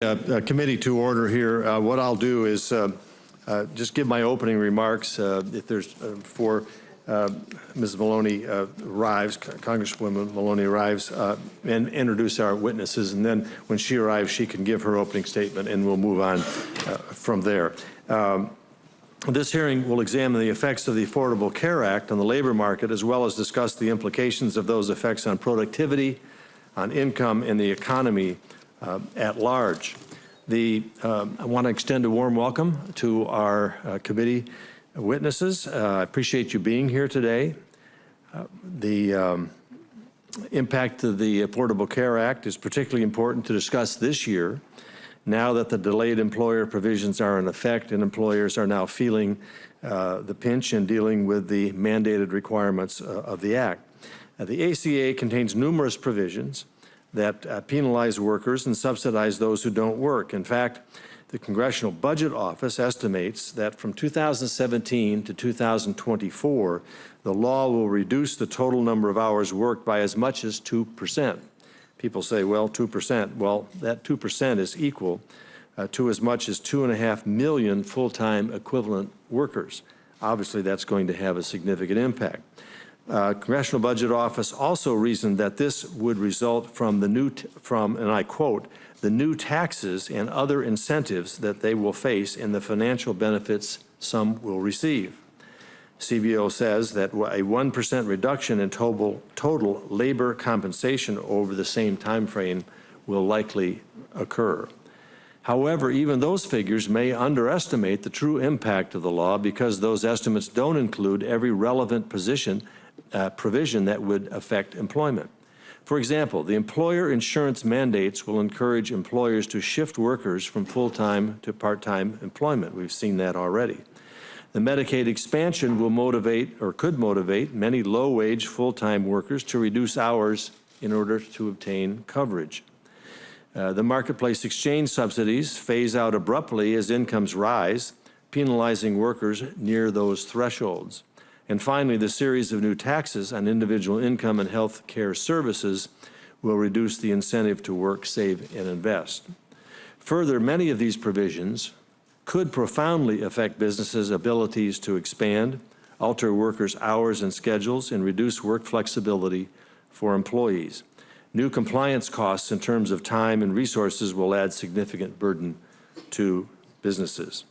Committee to order here. What I'll do is just give my opening remarks if there's for Ms. Maloney-Rives, Congresswoman Maloney-Rives, and introduce our witnesses. And then when she arrives, she can give her opening statement, and we'll move on from there. This hearing will examine the effects of the Affordable Care Act on the labor market, as well as discuss the implications of those effects on productivity, on income, and the economy at large. I want to extend a warm welcome to our committee witnesses. I appreciate you being here today. The impact of the Affordable Care Act is particularly important to discuss this year, now that the delayed employer provisions are in effect and employers are now feeling the pinch and dealing with the mandated requirements of the Act. The ACA contains numerous provisions that penalize workers and subsidize those who don't work. In fact, the Congressional Budget Office estimates that from 2017 to 2024, the law will reduce the total number of hours worked by as much as 2%. People say, well, 2%. Well, that 2% is equal to as much as 2.5 million full-time equivalent workers. Obviously, that's going to have a significant impact. Congressional Budget Office also reasoned that this would result from and I quote, the new taxes and other incentives that they will face and the financial benefits some will receive. CBO says that a 1% reduction in total labor compensation over the same time frame will likely occur. However, even those figures may underestimate the true impact of the law because those estimates don't include every relevant provision that would affect employment. For example, the employer insurance mandates will encourage employers to shift workers from full-time to part-time employment. We've seen that already. The Medicaid expansion will motivate or could motivate many low-wage full-time workers to reduce hours in order to obtain coverage. The marketplace exchange subsidies phase out abruptly as incomes rise, penalizing workers near those thresholds. And finally, the series of new taxes on individual income and health care services will reduce the incentive to work, save, and invest. Further, many of these provisions could profoundly affect businesses' abilities to expand, alter workers' hours and schedules, and reduce work flexibility for employees. New compliance costs in terms of time and resources will add significant burden to businesses.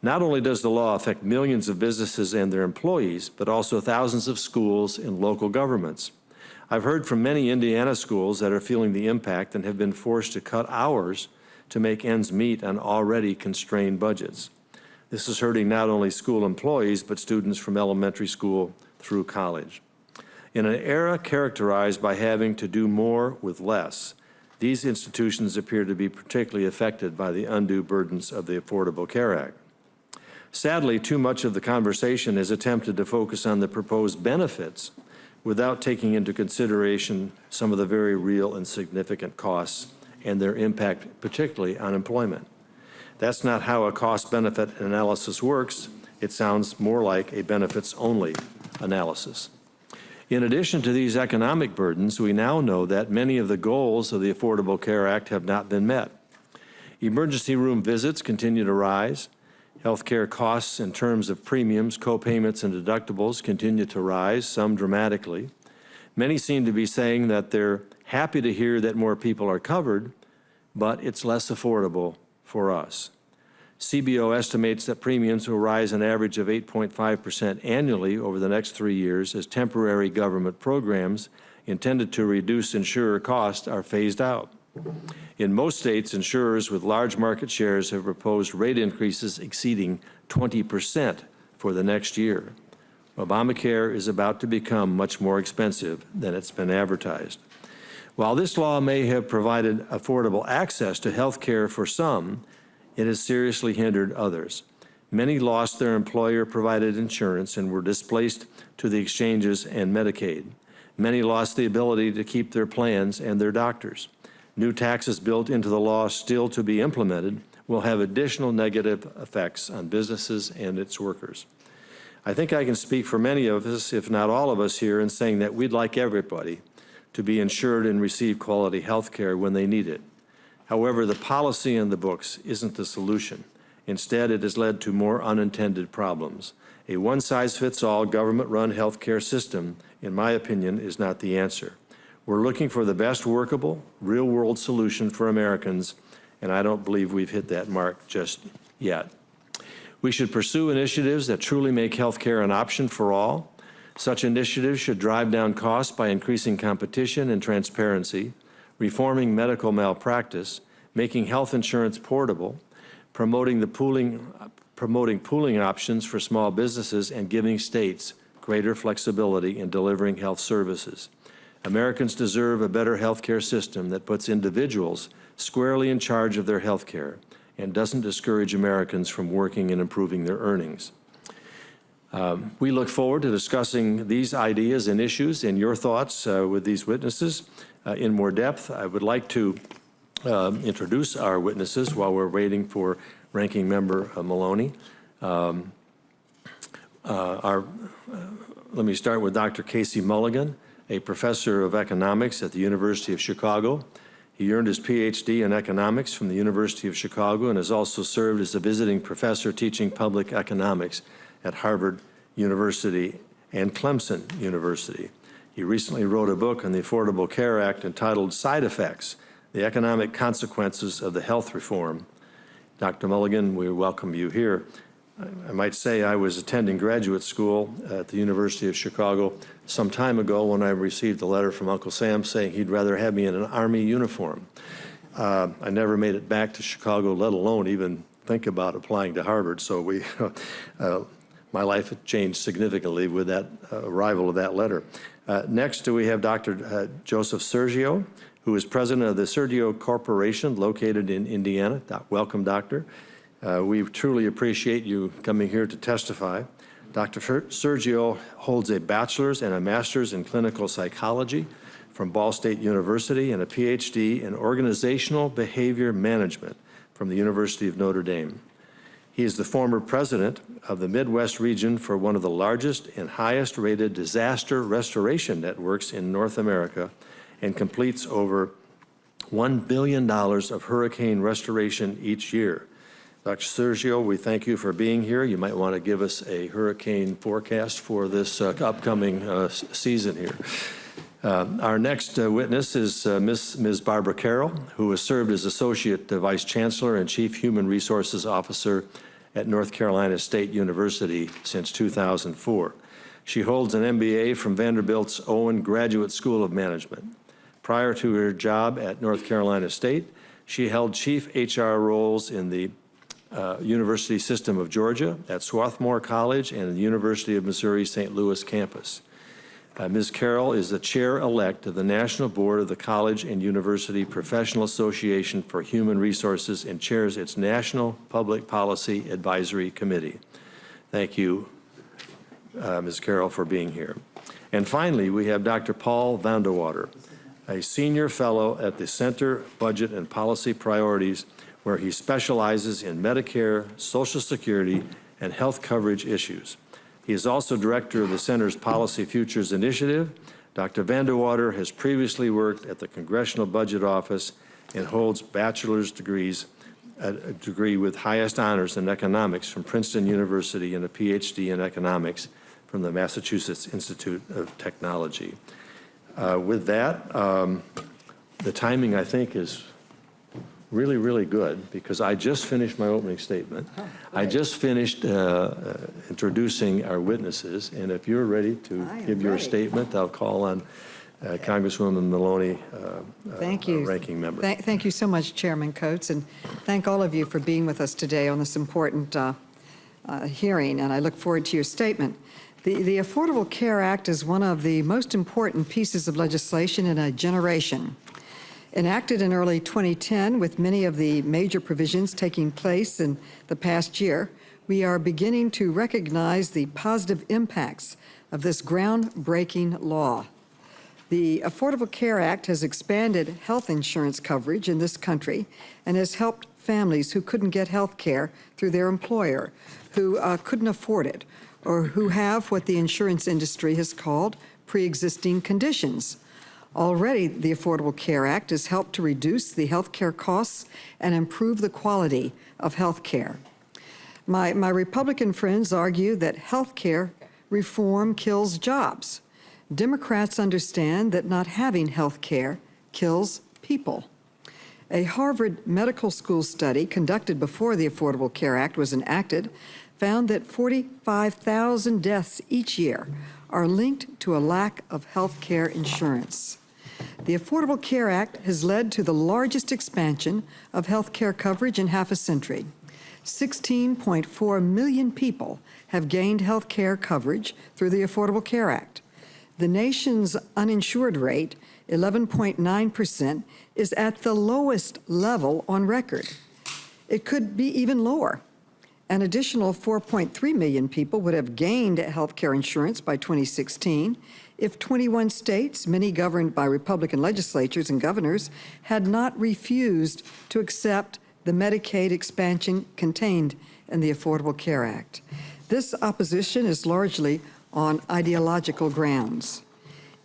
Not only does the law affect millions of businesses and their employees, but also thousands of schools and local governments. I've heard from many Indiana schools that are feeling the impact and have been forced to cut hours to make ends meet on already constrained budgets. This is hurting not only school employees, but students from elementary school through college. In an era characterized by having to do more with less, these institutions appear to be particularly affected by the undue burdens of the Affordable Care Act. Sadly, too much of the conversation has attempted to focus on the proposed benefits without taking into consideration some of the very real and significant costs and their impact, particularly on employment. That's not how a cost-benefit analysis works. It sounds more like a benefits-only analysis. In addition to these economic burdens, we now know that many of the goals of the Affordable Care Act have not been met. Emergency room visits continue to rise. Healthcare costs in terms of premiums, co-payments, and deductibles continue to rise, some dramatically. Many seem to be saying that they're happy to hear that more people are covered, but it's less affordable for us. CBO estimates that premiums will rise an average of 8.5% annually over the next 3 years as temporary government programs intended to reduce insurer costs are phased out. In most states, insurers with large market shares have proposed rate increases exceeding 20% for the next year. Obamacare is about to become much more expensive than it's been advertised. While this law may have provided affordable access to health care for some, it has seriously hindered others. Many lost their employer-provided insurance and were displaced to the exchanges and Medicaid. Many lost the ability to keep their plans and their doctors. New taxes built into the law still to be implemented will have additional negative effects on businesses and its workers. I think I can speak for many of us, if not all of us here, in saying that we'd like everybody to be insured and receive quality health care when they need it. However, the policy in the books isn't the solution. Instead, it has led to more unintended problems. A one-size-fits-all government-run healthcare system, in my opinion, is not the answer. We're looking for the best workable, real-world solution for Americans, and I don't believe we've hit that mark just yet. We should pursue initiatives that truly make healthcare an option for all. Such initiatives should drive down costs by increasing competition and transparency, reforming medical malpractice, making health insurance portable, promoting pooling options for small businesses, and giving states greater flexibility in delivering health services. Americans deserve a better healthcare system that puts individuals squarely in charge of their healthcare and doesn't discourage Americans from working and improving their earnings. We look forward to discussing these ideas and issues and your thoughts with these witnesses in more depth. I would like to introduce our witnesses while we're waiting for Ranking Member Maloney. Let me start with Dr. Casey Mulligan, a professor of economics at the University of Chicago. He earned his PhD in economics from the University of Chicago and has also served as a visiting professor teaching public economics at Harvard University and Clemson University. He recently wrote a book on the Affordable Care Act entitled Side Effects: The Economic Consequences of the Health Reform. Dr. Mulligan, we welcome you here. I might say I was attending graduate school at the University of Chicago some time ago when I received a letter from Uncle Sam saying he'd rather have me in an Army uniform. I never made it back to Chicago, let alone even think about applying to Harvard, so my life had changed significantly with that arrival of that letter. Next, we have Dr. Joseph Sergio, who is president of the Sergio Corporation located in Indiana. Welcome, Doctor. We truly appreciate you coming here to testify. Dr. Sergio holds a bachelor's and a master's in clinical psychology from Ball State University and a PhD in organizational behavior management from the University of Notre Dame. He is the former president of the Midwest region for one of the largest and highest rated disaster restoration networks in North America and completes over $1 billion of hurricane restoration each year. Dr. Sergio, we thank you for being here. You might want to give us a hurricane forecast for this upcoming season here. Our next witness is Ms. Barbara Carroll, who has served as Associate Vice Chancellor and Chief Human Resources Officer at North Carolina State University since 2004. She holds an MBA from Vanderbilt's Owen Graduate School of Management. Prior to her job at North Carolina State, she held chief HR roles in the University System of Georgia, at Swarthmore College, and the University of Missouri St. Louis campus. Ms. Carroll is the chair-elect of the National Board of the College and University Professional Association for Human Resources and chairs its National Public Policy Advisory Committee. Thank you, Ms. Carroll, for being here. And finally, we have Dr. Paul Vandewater, a senior fellow at the Center Budget and Policy Priorities, where he specializes in Medicare, Social Security, and health coverage issues. He is also director of the Center's Policy Futures Initiative. Dr. Vandewater has previously worked at the Congressional Budget Office and holds bachelor's degrees, a degree with highest honors in economics from Princeton University and a PhD in economics from the Massachusetts Institute of Technology. With that, the timing, I think, is really, really good because I just finished my opening statement. I just finished introducing our witnesses, and if you're ready to give your statement, I'll call on Congresswoman Maloney, Thank you. Ranking Member. Thank you so much, Chairman Coates, and thank all of you for being with us today on this important hearing, and I look forward to your statement. The Affordable Care Act is one of the most important pieces of legislation in a generation. Enacted in early 2010, with many of the major provisions taking place in the past year, we are beginning to recognize the positive impacts of this groundbreaking law. The Affordable Care Act has expanded health insurance coverage in this country and has helped families who couldn't get health care through their employer, who couldn't afford it, or who have what the insurance industry has called pre-existing conditions. Already, the Affordable Care Act has helped to reduce the health care costs and improve the quality of health care. My Republican friends argue that health care reform kills jobs. Democrats understand that not having health care kills people. A Harvard Medical School study conducted before the Affordable Care Act was enacted found that 45,000 deaths each year are linked to a lack of health care insurance. The Affordable Care Act has led to the largest expansion of health care coverage in half a century. 16.4 million people have gained health care coverage through the Affordable Care Act. The nation's uninsured rate, 11.9%, is at the lowest level on record. It could be even lower. An additional 4.3 million people would have gained health care insurance by 2016 if 21 states, many governed by Republican legislatures and governors, had not refused to accept the Medicaid expansion contained in the Affordable Care Act. This opposition is largely on ideological grounds.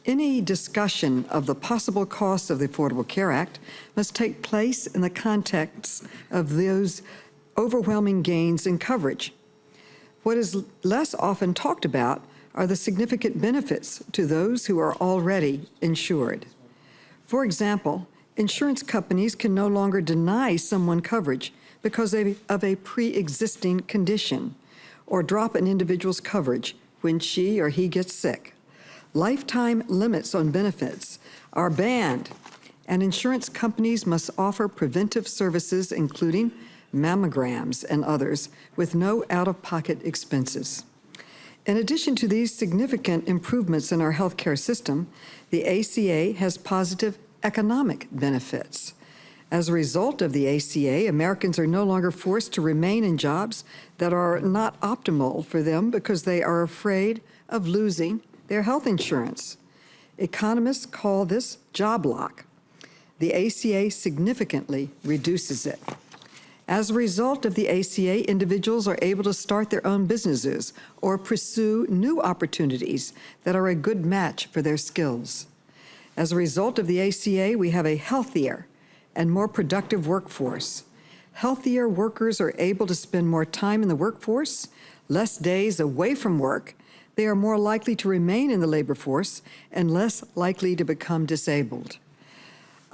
Any discussion of the possible costs of the Affordable Care Act must take place in the context of those overwhelming gains in coverage. What is less often talked about are the significant benefits to those who are already insured. For example, insurance companies can no longer deny someone coverage because of a pre-existing condition, or drop an individual's coverage when she or he gets sick. Lifetime limits on benefits are banned, and insurance companies must offer preventive services, including mammograms and others, with no out-of-pocket expenses. In addition to these significant improvements in our healthcare system, the ACA has positive economic benefits. As a result of the ACA, Americans are no longer forced to remain in jobs that are not optimal for them because they are afraid of losing their health insurance. Economists call this job lock. The ACA significantly reduces it. As a result of the ACA, individuals are able to start their own businesses or pursue new opportunities that are a good match for their skills. As a result of the ACA, we have a healthier and more productive workforce. Healthier workers are able to spend more time in the workforce, less days away from work. They are more likely to remain in the labor force and less likely to become disabled.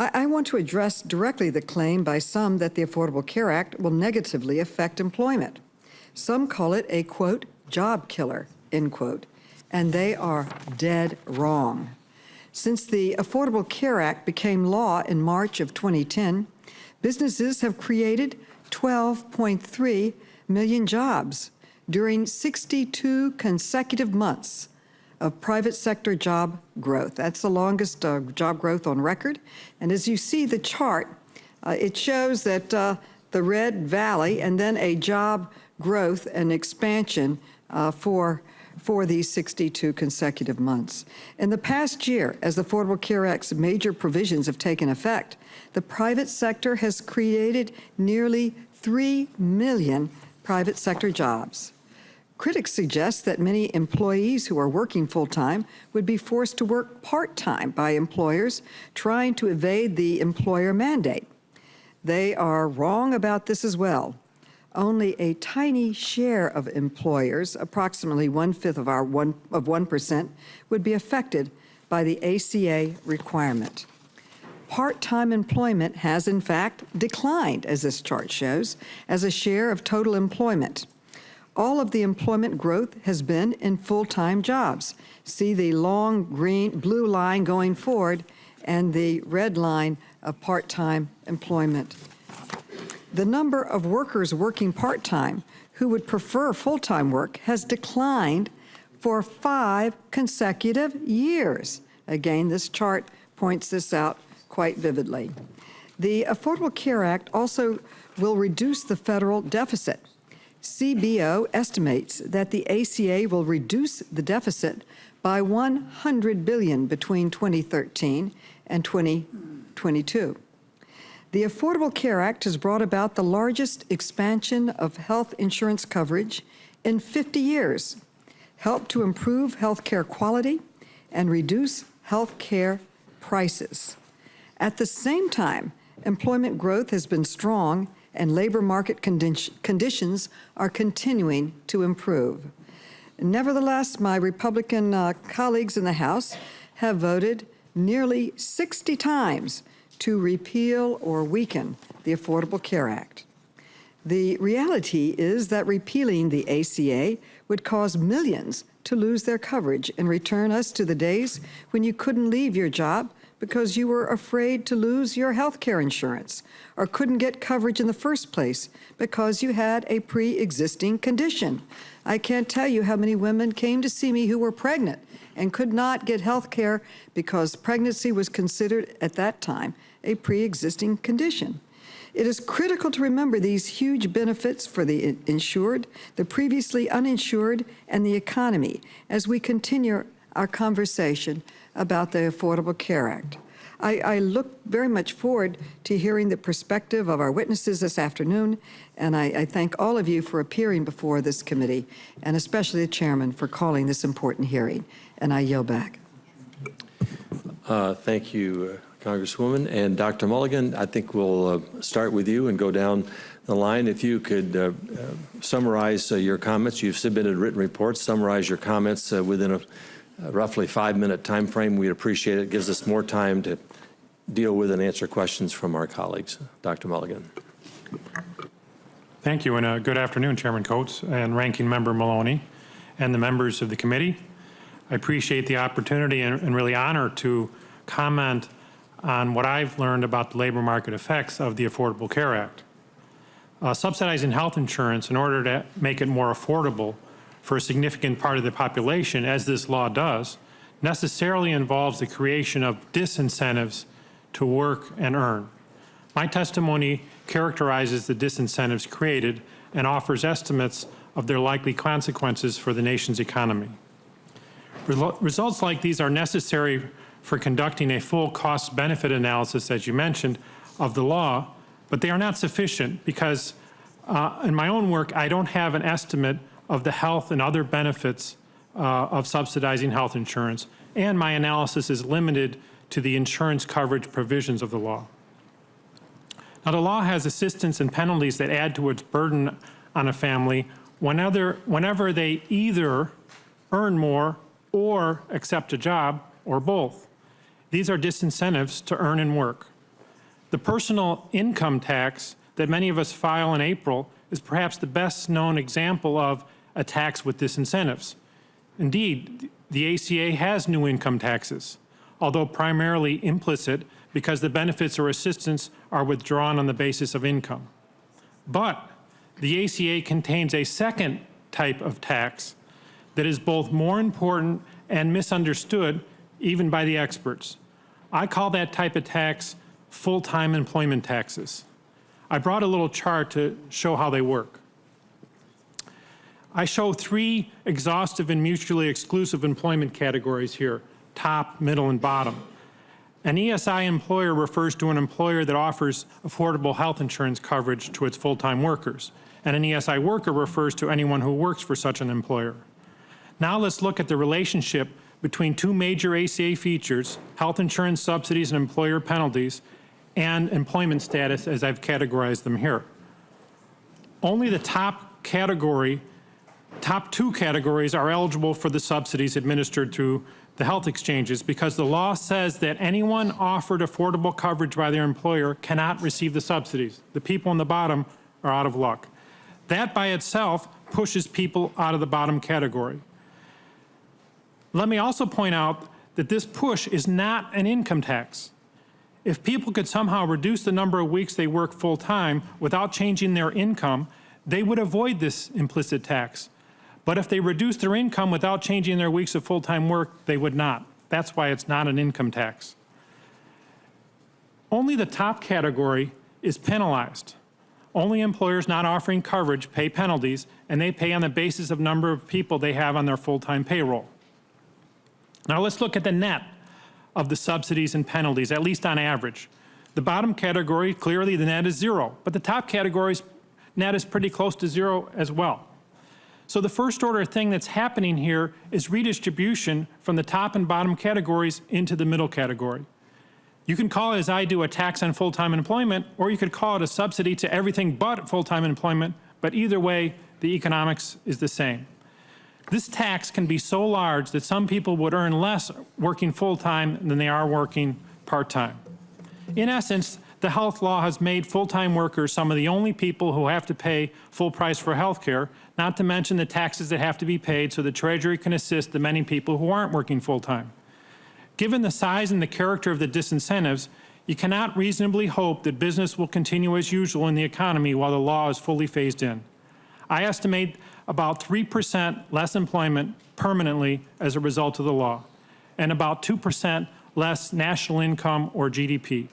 I want to address directly the claim by some that the Affordable Care Act will negatively affect employment. Some call it a, quote, job killer, end quote, and they are dead wrong. Since the Affordable Care Act became law in March of 2010, businesses have created 12.3 million jobs during 62 consecutive months of private sector job growth. That's the longest job growth on record. And as you see the chart, it shows that the red valley and then a job growth and expansion for these 62 consecutive months. In the past year, as the Affordable Care Act's major provisions have taken effect, the private sector has created nearly 3 million private sector jobs. Critics suggest that many employees who are working full-time would be forced to work part-time by employers trying to evade the employer mandate. They are wrong about this as well. Only a tiny share of employers, approximately 1/5 of 1%, would be affected by the ACA requirement. Part-time employment has, in fact, declined, as this chart shows, as a share of total employment. All of the employment growth has been in full-time jobs. See the long blue line going forward and the red line of part-time employment. The number of workers working part-time who would prefer full-time work has declined for 5 consecutive years. Again, this chart points this out quite vividly. The Affordable Care Act also will reduce the federal deficit. CBO estimates that the ACA will reduce the deficit by $100 billion between 2013 and 2022. The Affordable Care Act has brought about the largest expansion of health insurance coverage in 50 years, helped to improve health care quality, and reduce health care prices. At the same time, employment growth has been strong and labor market conditions are continuing to improve. Nevertheless, my Republican colleagues in the House have voted nearly 60 times to repeal or weaken the Affordable Care Act. The reality is that repealing the ACA would cause millions to lose their coverage and return us to the days when you couldn't leave your job because you were afraid to lose your health care insurance or couldn't get coverage in the first place because you had a pre-existing condition. I can't tell you how many women came to see me who were pregnant and could not get health care because pregnancy was considered at that time a pre-existing condition. It is critical to remember these huge benefits for the insured, the previously uninsured, and the economy as we continue our conversation about the Affordable Care Act. I look very much forward to hearing the perspective of our witnesses this afternoon, and I thank all of you for appearing before this committee, and especially the chairman for calling this important hearing. And I yield back. Thank you, Congresswoman. And Dr. Mulligan, I think we'll start with you and go down the line. If you could summarize your comments. You've submitted written reports. Summarize your comments within a roughly 5-minute time frame. We'd appreciate it. It gives us more time to deal with and answer questions from our colleagues. Dr. Mulligan. Thank you, and good afternoon, Chairman Coates and Ranking Member Maloney and the members of the committee. I appreciate the opportunity and really honored to comment on what I've learned about the labor market effects of the Affordable Care Act. Subsidizing health insurance in order to make it more affordable for a significant part of the population, as this law does, necessarily involves the creation of disincentives to work and earn. My testimony characterizes the disincentives created and offers estimates of their likely consequences for the nation's economy. Results like these are necessary for conducting a full cost-benefit analysis, as you mentioned, of the law, but they are not sufficient because in my own work, I don't have an estimate of the health and other benefits of subsidizing health insurance, and my analysis is limited to the insurance coverage provisions of the law. Now, the law has assistance and penalties that add to its burden on a family whenever they either earn more or accept a job, or both. These are disincentives to earn and work. The personal income tax that many of us file in April is perhaps the best known example of a tax with disincentives. Indeed, the ACA has new income taxes, although primarily implicit because the benefits or assistance are withdrawn on the basis of income. But the ACA contains a second type of tax that is both more important and misunderstood even by the experts. I call that type of tax full-time employment taxes. I brought a little chart to show how they work. I show 3 exhaustive and mutually exclusive employment categories here, top, middle, and bottom. An ESI employer refers to an employer that offers affordable health insurance coverage to its full-time workers, and an ESI worker refers to anyone who works for such an employer. Now let's look at the relationship between 2 major ACA features, health insurance subsidies and employer penalties, and employment status as I've categorized them here. Only the top 2 categories are eligible for the subsidies administered through the health exchanges because the law says that anyone offered affordable coverage by their employer cannot receive the subsidies. The people on the bottom are out of luck. That by itself pushes people out of the bottom category. Let me also point out that this push is not an income tax. If people could somehow reduce the number of weeks they work full-time without changing their income, they would avoid this implicit tax. But if they reduce their income without changing their weeks of full-time work, they would not. That's why it's not an income tax. Only the top category is penalized. Only employers not offering coverage pay penalties, and they pay on the basis of number of people they have on their full-time payroll. Now let's look at the net of the subsidies and penalties, at least on average. The bottom category, clearly the net is 0, but the top category's net is pretty close to 0 as well. So the first order thing that's happening here is redistribution from the top and bottom categories into the middle category. You can call it, as I do, a tax on full-time employment, or you could call it a subsidy to everything but full-time employment, but either way, the economics is the same. This tax can be so large that some people would earn less working full-time than they are working part-time. In essence, the health law has made full-time workers some of the only people who have to pay full price for health care, not to mention the taxes that have to be paid so the Treasury can assist the many people who aren't working full-time. Given the size and the character of the disincentives, you cannot reasonably hope that business will continue as usual in the economy while the law is fully phased in. I estimate about 3% less employment permanently as a result of the law, and about 2% less national income or GDP.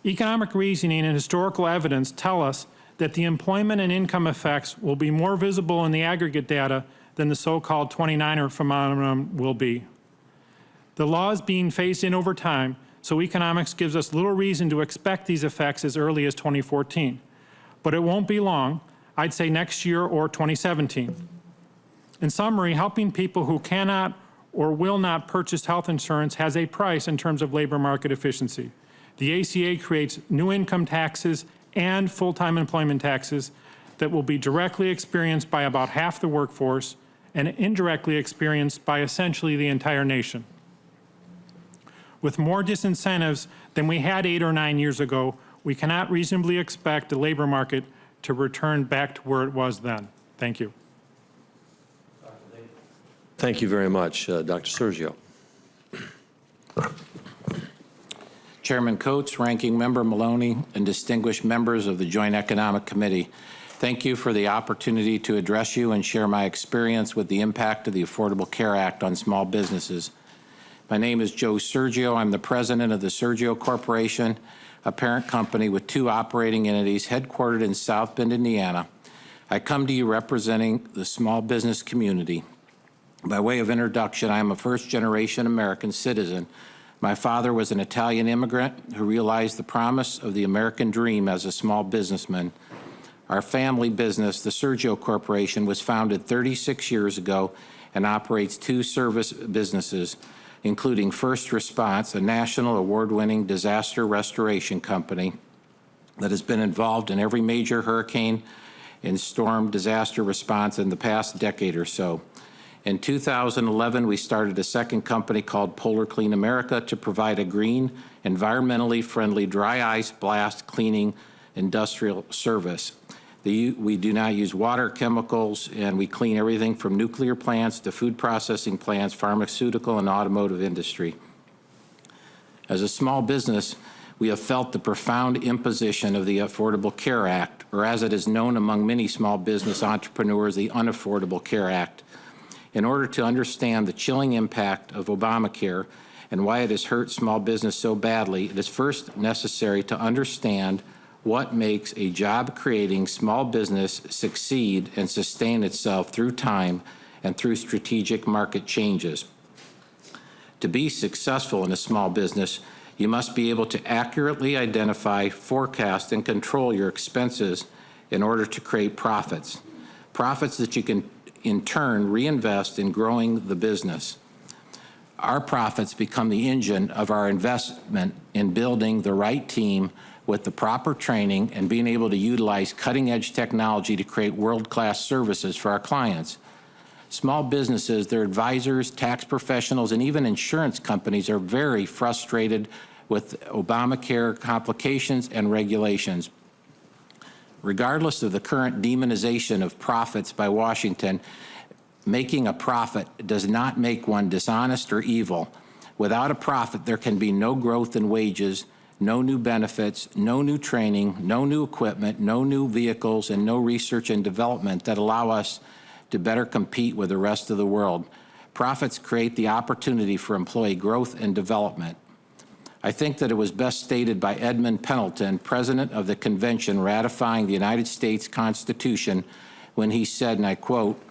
Economic reasoning and historical evidence tell us that the employment and income effects will be more visible in the aggregate data than the so-called 29er phenomenon will be. The law is being phased in over time, so economics gives us little reason to expect these effects as early as 2014. But it won't be long, I'd say next year or 2017. In summary, helping people who cannot or will not purchase health insurance has a price in terms of labor market efficiency. The ACA creates new income taxes and full-time employment taxes that will be directly experienced by about half the workforce and indirectly experienced by essentially the entire nation. With more disincentives than we had 8 or 9 years ago, we cannot reasonably expect the labor market to return back to where it was then. Thank you. Thank you very much, Dr. Sergio. Chairman Coates, Ranking Member Maloney, and distinguished members of the Joint Economic Committee, thank you for the opportunity to address you and share my experience with the impact of the Affordable Care Act on small businesses. My name is Joe Sergio. I'm the president of the Sergio Corporation, a parent company with 2 operating entities headquartered in South Bend, Indiana. I come to you representing the small business community. By way of introduction, I am a first-generation American citizen. My father was an Italian immigrant who realized the promise of the American dream as a small businessman. Our family business, the Sergio Corporation, was founded 36 years ago and operates 2 service businesses, including First Response, a national award-winning disaster restoration company that has been involved in every major hurricane and storm disaster response in the past decade or so. In 2011, we started a second company called Polar Clean America to provide a green, environmentally friendly dry ice blast cleaning industrial service. We do not use water, chemicals, and we clean everything from nuclear plants to food processing plants, pharmaceutical, and automotive industry. As a small business, we have felt the profound imposition of the Affordable Care Act, or as it is known among many small business entrepreneurs, the Unaffordable Care Act. In order to understand the chilling impact of Obamacare and why it has hurt small business so badly, it is first necessary to understand what makes a job-creating small business succeed and sustain itself through time and through strategic market changes. To be successful in a small business, you must be able to accurately identify, forecast, and control your expenses in order to create profits. Profits that you can in turn reinvest in growing the business. Our profits become the engine of our investment in building the right team with the proper training and being able to utilize cutting-edge technology to create world-class services for our clients. Small businesses, their advisors, tax professionals, and even insurance companies are very frustrated with Obamacare complications and regulations. Regardless of the current demonization of profits by Washington, making a profit does not make one dishonest or evil. Without a profit, there can be no growth in wages, no new benefits, no new training, no new equipment, no new vehicles, and no research and development that allow us to better compete with the rest of the world. Profits create the opportunity for employee growth and development. I think that it was best stated by Edmund Pendleton, president of the convention ratifying the United States Constitution, when he said, and I quote,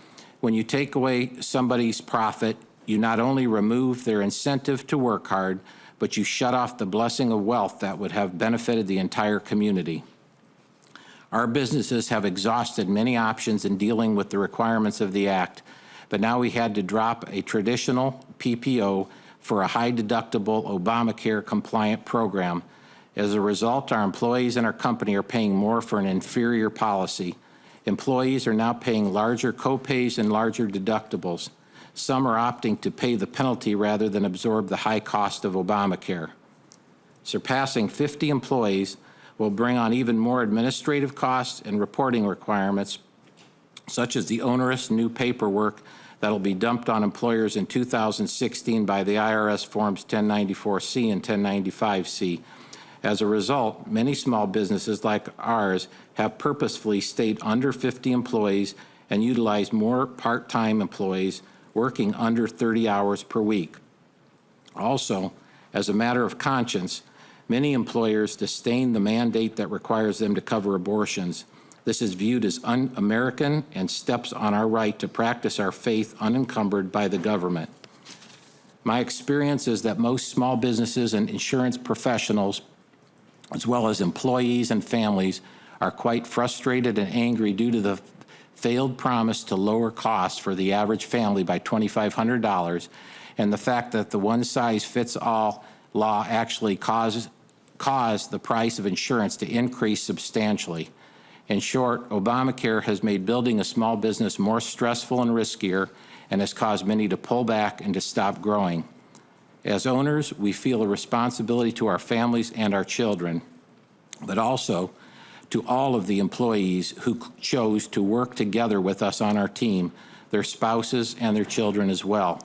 "When you take away somebody's profit, you not only remove their incentive to work hard, but you shut off the blessing of wealth that would have benefited the entire community." Our businesses have exhausted many options in dealing with the requirements of the Act, but now we had to drop a traditional PPO for a high-deductible Obamacare-compliant program. As a result, our employees and our company are paying more for an inferior policy. Employees are now paying larger copays and larger deductibles. Some are opting to pay the penalty rather than absorb the high cost of Obamacare. Surpassing 50 employees will bring on even more administrative costs and reporting requirements, such as the onerous new paperwork that will be dumped on employers in 2016 by the IRS Forms 1094-C and 1095-C. As a result, many small businesses like ours have purposefully stayed under 50 employees and utilize more part-time employees working under 30 hours per week. Also, as a matter of conscience, many employers disdain the mandate that requires them to cover abortions. This is viewed as un-American and steps on our right to practice our faith unencumbered by the government. My experience is that most small businesses and insurance professionals, as well as employees and families, are quite frustrated and angry due to the failed promise to lower costs for the average family by $2,500 and the fact that the one-size-fits-all law actually caused the price of insurance to increase substantially. In short, Obamacare has made building a small business more stressful and riskier and has caused many to pull back and to stop growing. As owners, we feel a responsibility to our families and our children, but also to all of the employees who chose to work together with us on our team, their spouses and their children as well.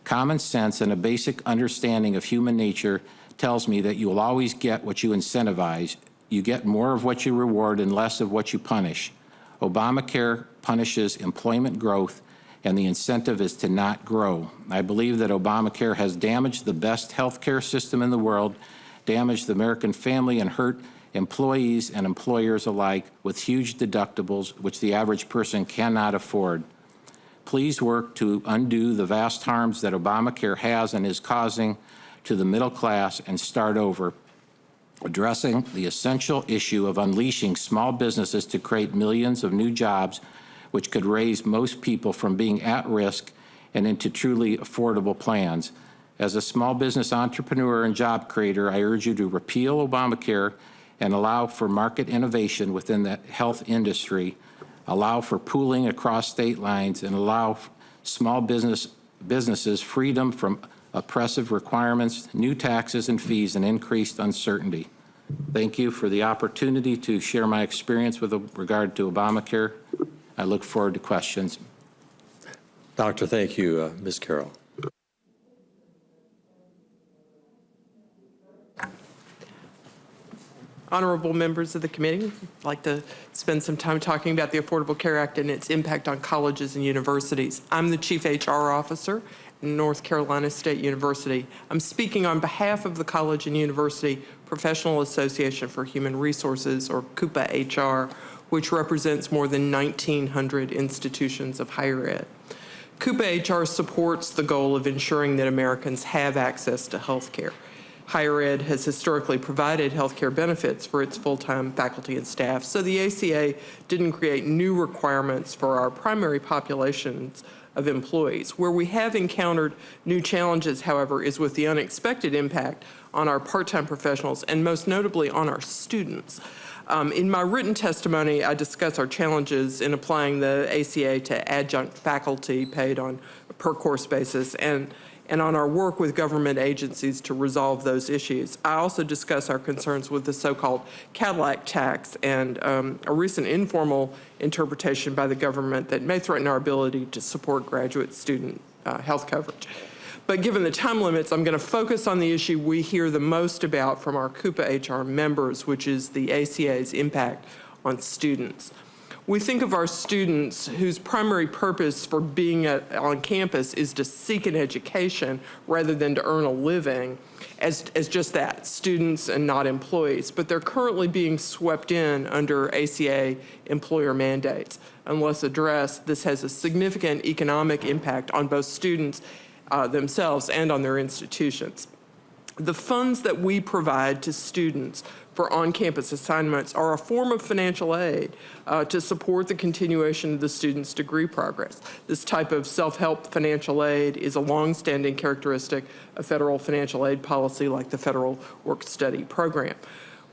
Common sense and a basic understanding of human nature tells me that you will always get what you incentivize. You get more of what you reward and less of what you punish. Obamacare punishes employment growth, and the incentive is to not grow. I believe that Obamacare has damaged the best health care system in the world, damaged the American family, and hurt employees and employers alike with huge deductibles, which the average person cannot afford. Please work to undo the vast harms that Obamacare has and is causing to the middle class and start over, addressing the essential issue of unleashing small businesses to create millions of new jobs, which could raise most people from being at risk and into truly affordable plans. As a small business entrepreneur and job creator, I urge you to repeal Obamacare and allow for market innovation within the health industry, allow for pooling across state lines, and allow small businesses freedom from oppressive requirements, new taxes and fees, and increased uncertainty. Thank you for the opportunity to share my experience with regard to Obamacare. I look forward to questions. Doctor, thank you. Ms. Carroll. Honorable members of the committee, I'd like to spend some time talking about the Affordable Care Act and its impact on colleges and universities. I'm the Chief HR Officer in North Carolina State University. I'm speaking on behalf of the College and University Professional Association for Human Resources, or CUPA-HR, which represents more than 1,900 institutions of higher ed. CUPA-HR supports the goal of ensuring that Americans have access to health care. Higher ed has historically provided health care benefits for its full-time faculty and staff, so the ACA didn't create new requirements for our primary populations of employees. Where we have encountered new challenges, however, is with the unexpected impact on our part-time professionals and most notably on our students. In my written testimony, I discuss our challenges in applying the ACA to adjunct faculty paid on a per-course basis and on our work with government agencies to resolve those issues. I also discuss our concerns with the so-called Cadillac tax and a recent informal interpretation by the government that may threaten our ability to support graduate student health coverage. But given the time limits, I'm going to focus on the issue we hear the most about from our CUPA-HR members, which is the ACA's impact on students. We think of our students whose primary purpose for being on campus is to seek an education rather than to earn a living as just that, students and not employees. But they're currently being swept in under ACA employer mandates. Unless addressed, this has a significant economic impact on both students themselves and on their institutions. The funds that we provide to students for on-campus assignments are a form of financial aid to support the continuation of the student's degree progress. This type of self-help financial aid is a long-standing characteristic of federal financial aid policy like the Federal Work-Study Program.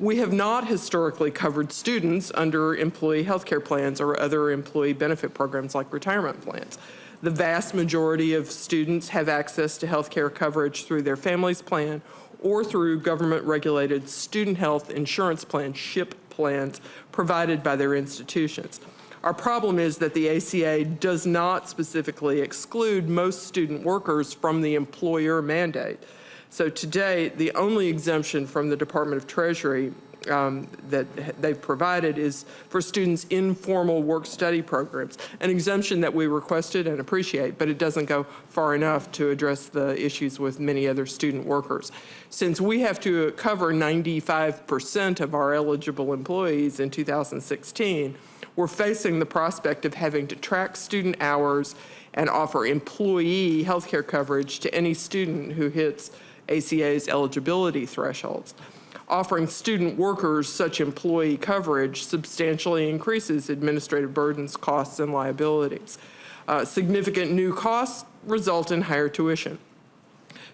We have not historically covered students under employee health care plans or other employee benefit programs like retirement plans. The vast majority of students have access to health care coverage through their family's plan or through government-regulated student health insurance plans, SHIP plans, provided by their institutions. Our problem is that the ACA does not specifically exclude most student workers from the employer mandate. So today, the only exemption from the Department of Treasury that they've provided is for students' informal work-study programs, an exemption that we requested and appreciate, but it doesn't go far enough to address the issues with many other student workers. Since we have to cover 95% of our eligible employees in 2016, we're facing the prospect of having to track student hours and offer employee health care coverage to any student who hits ACA's eligibility thresholds. Offering student workers such employee coverage substantially increases administrative burdens, costs, and liabilities. Significant new costs result in higher tuition.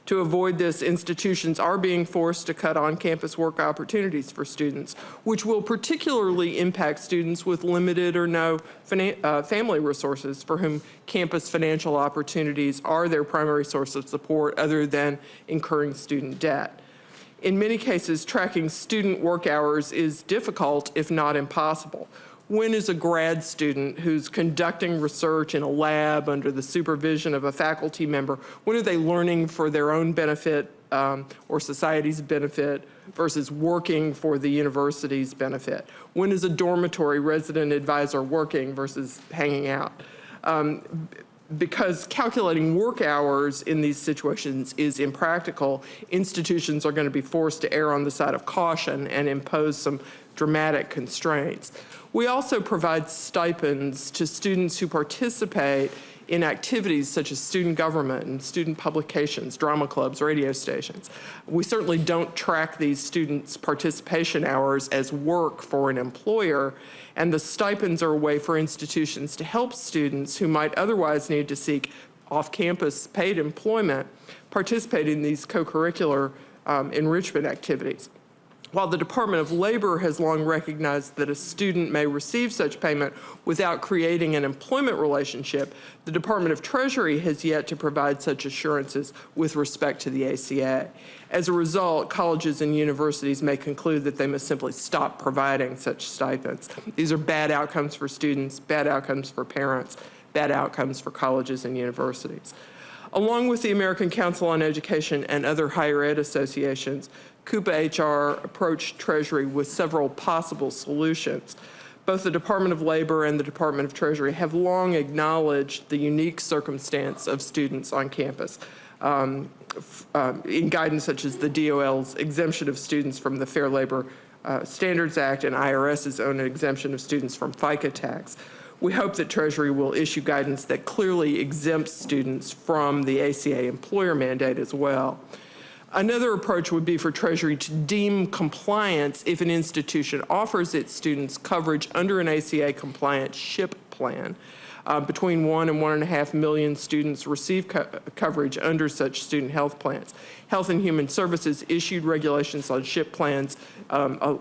To avoid this, institutions are being forced to cut on-campus work opportunities for students, which will particularly impact students with limited or no family resources for whom campus financial opportunities are their primary source of support other than incurring student debt. In many cases, tracking student work hours is difficult, if not impossible. When is a grad student who's conducting research in a lab under the supervision of a faculty member, when are they learning for their own benefit or society's benefit versus working for the university's benefit? When is a dormitory resident advisor working versus hanging out? Because calculating work hours in these situations is impractical, institutions are going to be forced to err on the side of caution and impose some dramatic constraints. We also provide stipends to students who participate in activities such as student government and student publications, drama clubs, radio stations. We certainly don't track these students' participation hours as work for an employer, and the stipends are a way for institutions to help students who might otherwise need to seek off-campus paid employment participate in these co-curricular enrichment activities. While the Department of Labor has long recognized that a student may receive such payment without creating an employment relationship, the Department of Treasury has yet to provide such assurances with respect to the ACA. As a result, colleges and universities may conclude that they must simply stop providing such stipends. These are bad outcomes for students, bad outcomes for parents, bad outcomes for colleges and universities. Along with the American Council on Education and other higher ed associations, CUPA HR approached Treasury with several possible solutions. Both the Department of Labor and the Department of Treasury have long acknowledged the unique circumstance of students on campus in guidance such as the DOL's exemption of students from the Fair Labor Standards Act and IRS's own exemption of students from FICA tax. We hope that Treasury will issue guidance that clearly exempts students from the ACA employer mandate as well. Another approach would be for Treasury to deem compliance if an institution offers its students coverage under an ACA-compliant SHIP plan. Between 1 and 1.5 million students receive coverage under such student health plans. Health and Human Services issued regulations on SHIP plans,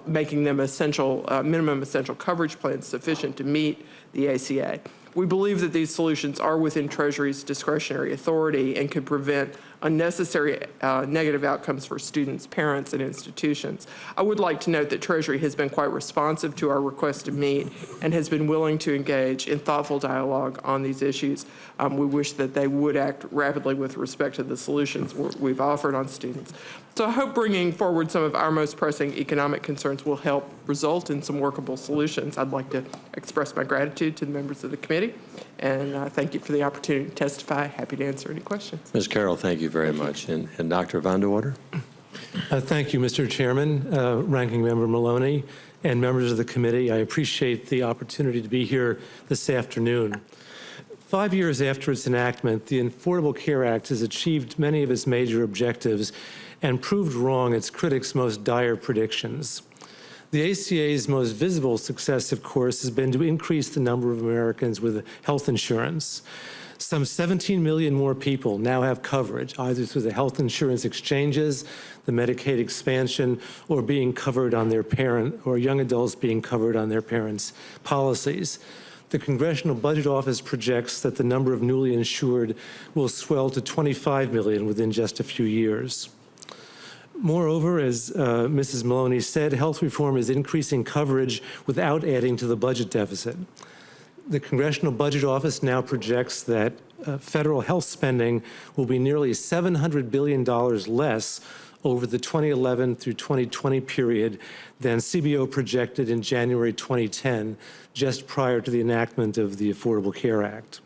making them essential, minimum essential coverage plans sufficient to meet the ACA. We believe that these solutions are within Treasury's discretionary authority and could prevent unnecessary negative outcomes for students, parents, and institutions. I would like to note that Treasury has been quite responsive to our request to meet and has been willing to engage in thoughtful dialogue on these issues. We wish that they would act rapidly with respect to the solutions we've offered on students. So I hope bringing forward some of our most pressing economic concerns will help result in some workable solutions. I'd like to express my gratitude to the members of the committee, and thank you for the opportunity to testify. Happy to answer any questions. Ms. Carroll, thank you very much. And Dr. Van de Water? Thank you, Mr. Chairman, Ranking Member Maloney, and members of the committee. I appreciate the opportunity to be here this afternoon. 5 years after its enactment, the Affordable Care Act has achieved many of its major objectives and proved wrong its critics' most dire predictions. The ACA's most visible success, of course, has been to increase the number of Americans with health insurance. Some 17 million more people now have coverage, either through the health insurance exchanges, the Medicaid expansion, or being covered on their parent, or young adults being covered on their parents' policies. The Congressional Budget Office projects that the number of newly insured will swell to 25 million within just a few years. Moreover, as Mrs. Maloney said, health reform is increasing coverage without adding to the budget deficit. The Congressional Budget Office now projects that federal health spending will be nearly $700 billion less over the 2011 through 2020 period than CBO projected in January 2010, just prior to the enactment of the Affordable Care Act.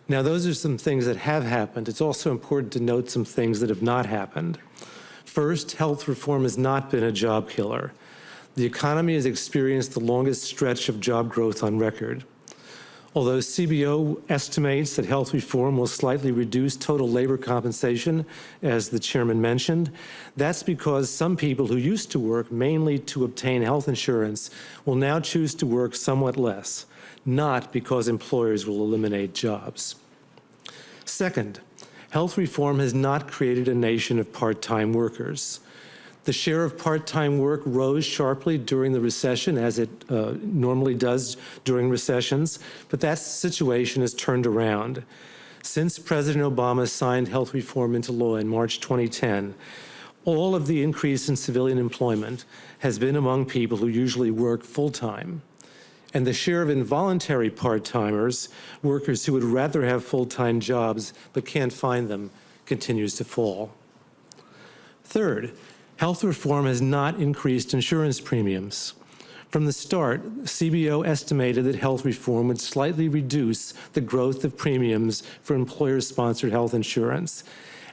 Now, those are some things that have happened. It's also important to note some things that have not happened. First, health reform has not been a job killer. The economy has experienced the longest stretch of job growth on record. Although CBO estimates that health reform will slightly reduce total labor compensation, as the chairman mentioned, that's because some people who used to work mainly to obtain health insurance will now choose to work somewhat less, not because employers will eliminate jobs. Second, health reform has not created a nation of part-time workers. The share of part-time work rose sharply during the recession, as it normally does during recessions, but that situation has turned around. Since President Obama signed health reform into law in March 2010, all of the increase in civilian employment has been among people who usually work full-time. And the share of involuntary part-timers, workers who would rather have full-time jobs but can't find them, continues to fall. Third, health reform has not increased insurance premiums. From the start, CBO estimated that health reform would slightly reduce the growth of premiums for employer-sponsored health insurance.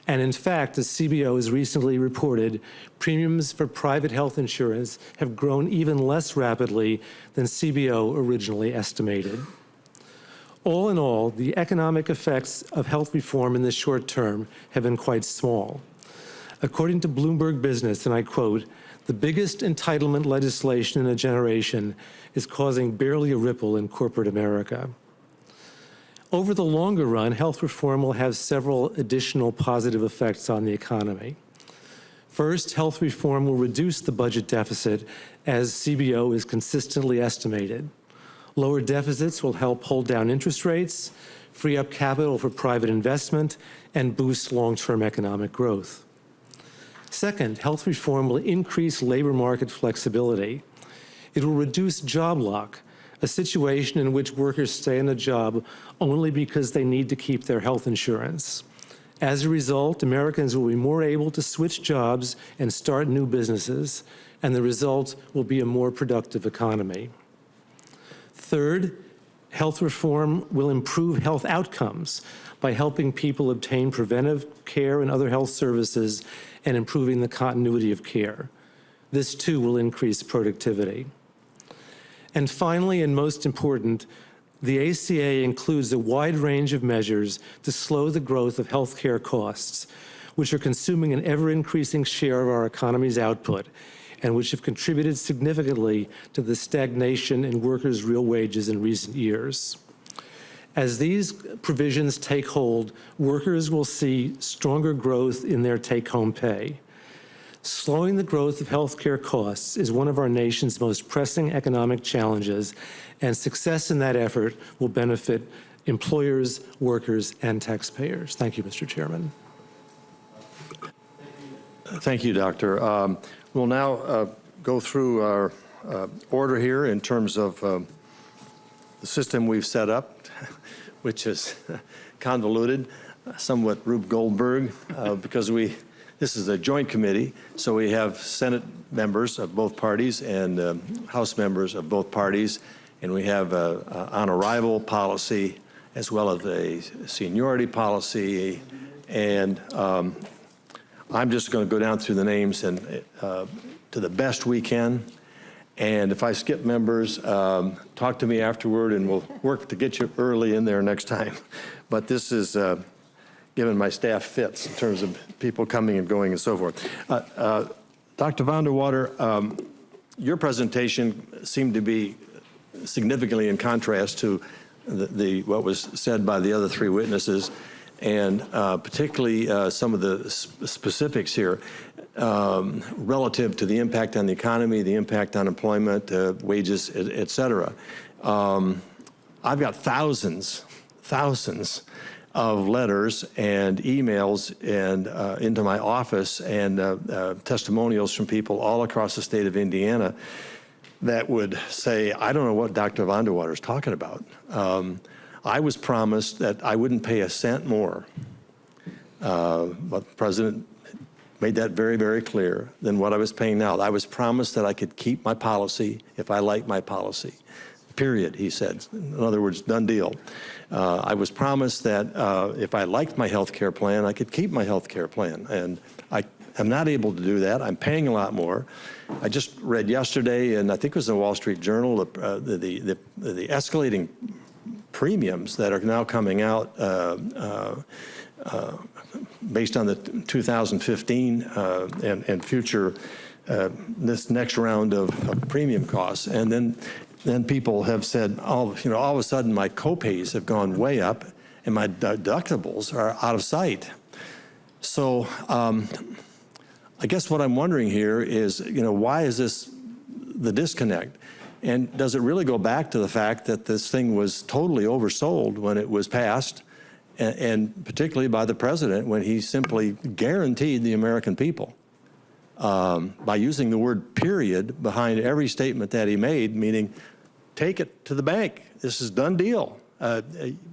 And in fact, as CBO has recently reported, premiums for private health insurance have grown even less rapidly than CBO originally estimated. All in all, the economic effects of health reform in the short term have been quite small. According to Bloomberg Business, and I quote, "The biggest entitlement legislation in a generation is causing barely a ripple in corporate America." Over the longer run, health reform will have several additional positive effects on the economy. First, health reform will reduce the budget deficit, as CBO is consistently estimated. Lower deficits will help hold down interest rates, free up capital for private investment, and boost long-term economic growth. Second, health reform will increase labor market flexibility. It will reduce job lock, a situation in which workers stay in a job only because they need to keep their health insurance. As a result, Americans will be more able to switch jobs and start new businesses, and the result will be a more productive economy. Third, health reform will improve health outcomes by helping people obtain preventive care and other health services and improving the continuity of care. This too will increase productivity. And finally, and most important, the ACA includes a wide range of measures to slow the growth of healthcare costs, which are consuming an ever-increasing share of our economy's output, and which have contributed significantly to the stagnation in workers' real wages in recent years. As these provisions take hold, workers will see stronger growth in their take-home pay. Slowing the growth of healthcare costs is one of our nation's most pressing economic challenges, and success in that effort will benefit employers, workers, and taxpayers. Thank you, Mr. Chairman. Thank you, Doctor. We'll now go through our order here in terms of the system we've set up, which is convoluted, somewhat Rube Goldberg, because this is a joint committee, so we have Senate members of both parties and House members of both parties, and we have on arrival policy as well as a seniority policy, and I'm just going to go down through the names and to the best we can. And if I skip members, talk to me afterward, and we'll work to get you early in there next time. But this is given my staff fits in terms of people coming and going and so forth. Dr. Vanderwater, your presentation seemed to be significantly in contrast to what was said by the other three witnesses, and particularly some of the specifics here relative to the impact on the economy, the impact on employment, wages, et cetera. I've got thousands of letters and emails and into my office and testimonials from people all across the state of Indiana that would say, I don't know what Dr. Vanderwater is talking about. I was promised that I wouldn't pay a cent more, but the president made that very, very clear than what I was paying now. I was promised that I could keep my policy if I liked my policy. Period, he said. In other words, done deal. I was promised that if I liked my health care plan, I could keep my health care plan. And I am not able to do that. I'm paying a lot more. I just read yesterday, and I think it was in the Wall Street Journal, the escalating premiums that are now coming out based on the 2015 and future, this next round of premium costs. And then people have said, all of a sudden my copays have gone way up and my deductibles are out of sight. So I guess what I'm wondering here is, why is this the disconnect? And does it really go back to the fact that this thing was totally oversold when it was passed, and particularly by the president when he simply guaranteed the American people by using the word period behind every statement that he made, meaning take it to the bank. This is done deal.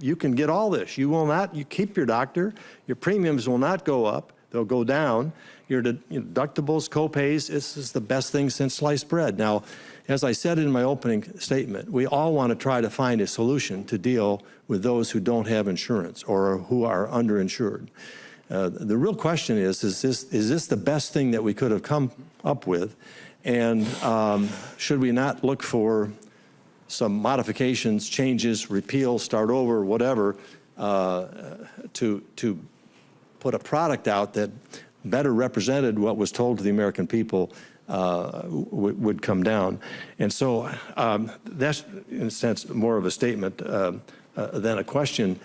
You can get all this. You keep your doctor. Your premiums will not go up. They'll go down. Your deductibles, copays, this is the best thing since sliced bread. Now, as I said in my opening statement, we all want to try to find a solution to deal with those who don't have insurance or who are underinsured. The real question is this the best thing that we could have come up with? And should we not look for some modifications, changes, repeal, start over, whatever, to put a product out that better represented what was told to the American people would come down? And so that's, in a sense, more of a statement than a question.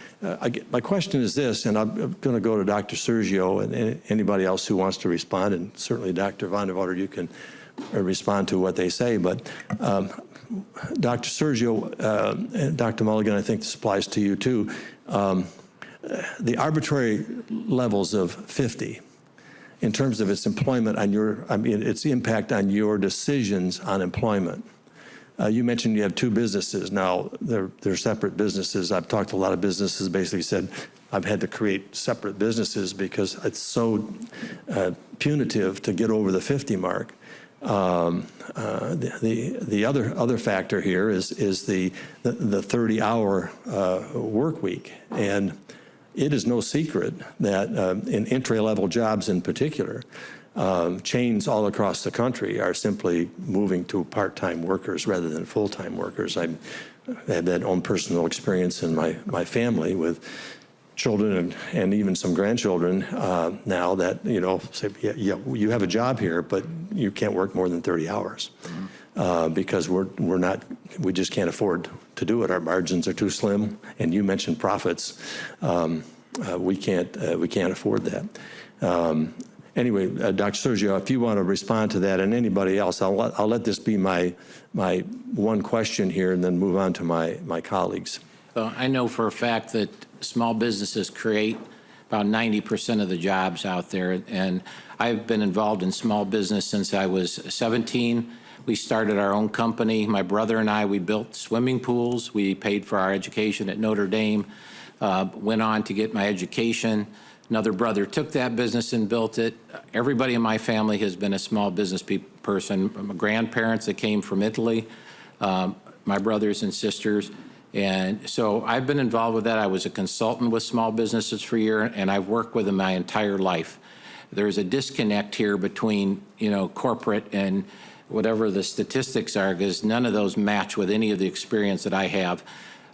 My question is this, and I'm going to go to Dr. Sergio and anybody else who wants to respond, and certainly Dr. Vanderwater, you can respond to what they say, but Dr. Sergio and Dr. Mulligan, I think this applies to you too. The arbitrary levels of 50 in terms of its employment on its impact on your decisions on employment. You mentioned you have two businesses. Now, they're separate businesses. I've talked to a lot of businesses, basically said, I've had to create separate businesses because it's so punitive to get over the 50 mark. The other factor here is the 30-hour work week, and it is no secret that in entry-level jobs in particular, chains all across the country are simply moving to part-time workers rather than full-time workers. I've had that own personal experience in my family with children and even some grandchildren now that, say, yeah, you have a job here, but you can't work more than 30 hours because we just can't afford to do it. Our margins are too slim, and you mentioned profits. We can't afford that. Anyway, Dr. Sergio, if you want to respond to that, and anybody else, I'll let this be my one question here, and then move on to my colleagues. Well, I know for a fact that small businesses create about 90% of the jobs out there, and I've been involved in small business since I was 17. We started our own company. My brother and I, we built swimming pools. We paid for our education at Notre Dame, went on to get my education. Another brother took that business and built it. Everybody in my family has been a small business person. My grandparents that came from Italy, my brothers and sisters. And so I've been involved with that. I was a consultant with small businesses for a year, and I've worked with them my entire life. There's a disconnect here between, corporate and whatever the statistics are, because none of those match with any of the experience that I have.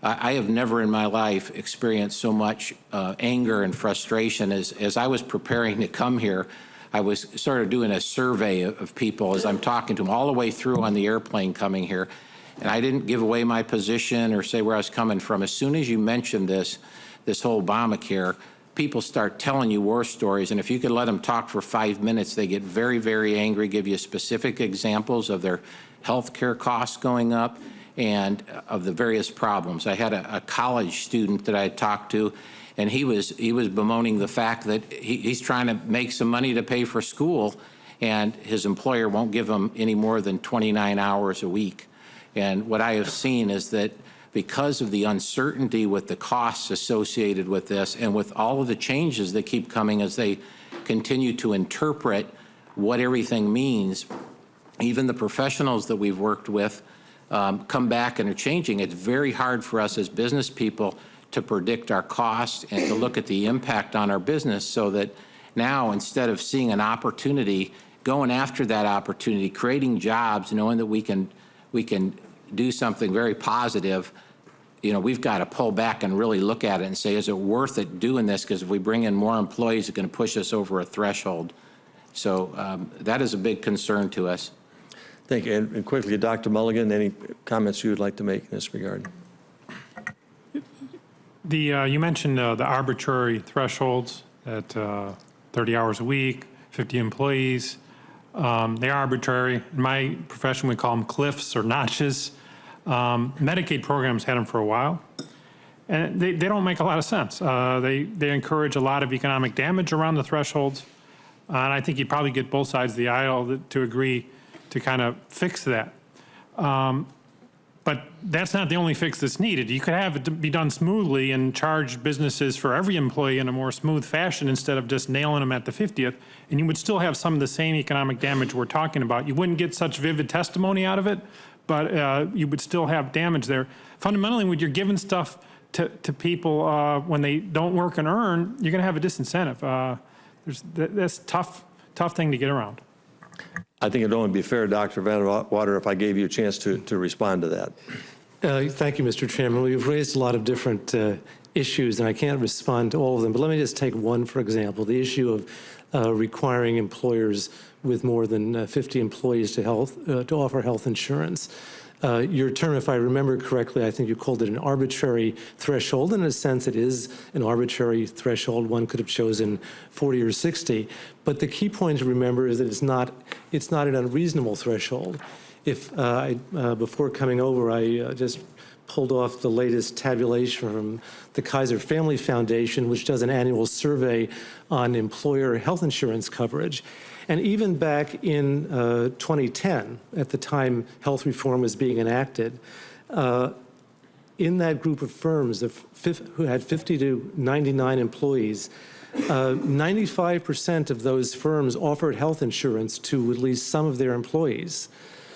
I have never in my life experienced so much anger and frustration. As I was preparing to come here, I was sort of doing a survey of people as I'm talking to them all the way through on the airplane coming here. And I didn't give away my position or say where I was coming from. As soon as you mentioned this whole Obamacare, people start telling you war stories. And if you could let them talk for 5 minutes, they get very, very angry, give you specific examples of their health care costs going up and of the various problems. I had a college student that I had talked to, and he was bemoaning the fact that he's trying to make some money to pay for school, and his employer won't give him any more than 29 hours a week. And what I have seen is that because of the uncertainty with the costs associated with this and with all of the changes that keep coming as they continue to interpret what everything means, even the professionals that we've worked with come back and are changing. It's very hard for us as business people to predict our costs and to look at the impact on our business, so that now, instead of seeing an opportunity, going after that opportunity, creating jobs, knowing that we can do something very positive, we've got to pull back and really look at it and say, is it worth it doing this? Because if we bring in more employees, it's going to push us over a threshold. So that is a big concern to us. Thank you. And quickly, Dr. Mulligan, any comments you would like to make in this regard? You mentioned the arbitrary thresholds at 30 hours a week, 50 employees. They're arbitrary. In my profession, we call them cliffs or notches. Medicaid programs had them for a while, and they don't make a lot of sense. They encourage a lot of economic damage around the thresholds, and I think you'd probably get both sides of the aisle to agree to kind of fix that. But that's not the only fix that's needed. You could have it be done smoothly and charge businesses for every employee in a more smooth fashion instead of just nailing them at the 50th, and you would still have some of the same economic damage we're talking about. You wouldn't get such vivid testimony out of it, but you would still have damage there. Fundamentally, when you're giving stuff to people when they don't work and earn, you're going to have a disincentive. That's a tough thing to get around. I think it'd only be fair, Dr. Van Water, if I gave you a chance to respond to that. Thank you, Mr. Chairman. We've raised a lot of different issues, and I can't respond to all of them, but let me just take one, for example, the issue of requiring employers with more than 50 employees to offer health insurance. Your term, if I remember correctly, I think you called it an arbitrary threshold. In a sense, it is an arbitrary threshold. One could have chosen 40 or 60. But the key point to remember is that it's not an unreasonable threshold. If before coming over, I just pulled off the latest tabulation from the Kaiser Family Foundation, which does an annual survey on employer health insurance coverage. And even back in 2010, at the time health reform was being enacted, in that group of firms who had 50 to 99 employees, 95% of those firms offered health insurance to at least some of their employees.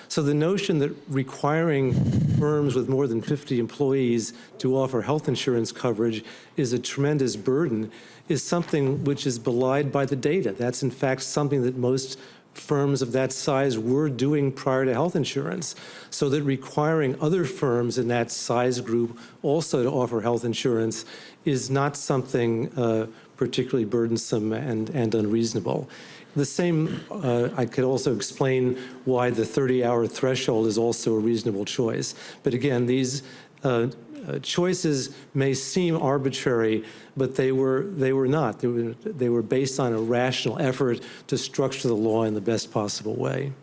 So the notion that requiring firms with more than 50 employees to offer health insurance coverage is a tremendous burden is something which is belied by the data. That's in fact something that most firms of that size were doing prior to health insurance. So that requiring other firms in that size group also to offer health insurance is not something particularly burdensome and unreasonable. The same, I could also explain why the 30-hour threshold is also a reasonable choice. But again, these choices may seem arbitrary, but they were not. They were based on a rational effort to structure the law in the best possible way.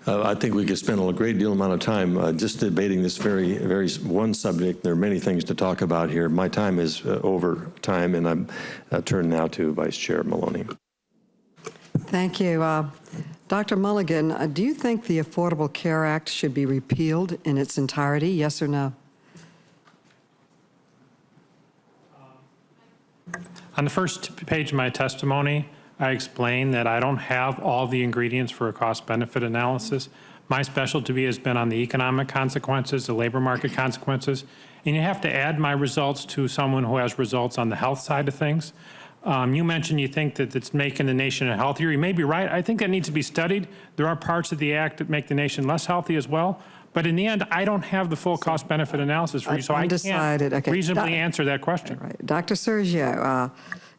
I think we could spend a great deal amount of time just debating this very one subject. There are many things to talk about here. My time is over time, and I'm turned now to Vice Chair Maloney. Thank you. Dr. Mulligan, do you think the Affordable Care Act should be repealed in its entirety, yes or no? On the first page of my testimony, I explained that I don't have all the ingredients for a cost-benefit analysis. My specialty has been on the economic consequences, the labor market consequences, and you have to add my results to someone who has results on the health side of things. You mentioned you think that it's making the nation healthier. You may be right. I think that needs to be studied. There are parts of the act that make the nation less healthy as well, But in the end, I don't have the full cost-benefit analysis for you, so I can't Undecided, okay. reasonably answer that question. Right. Dr. Sergio,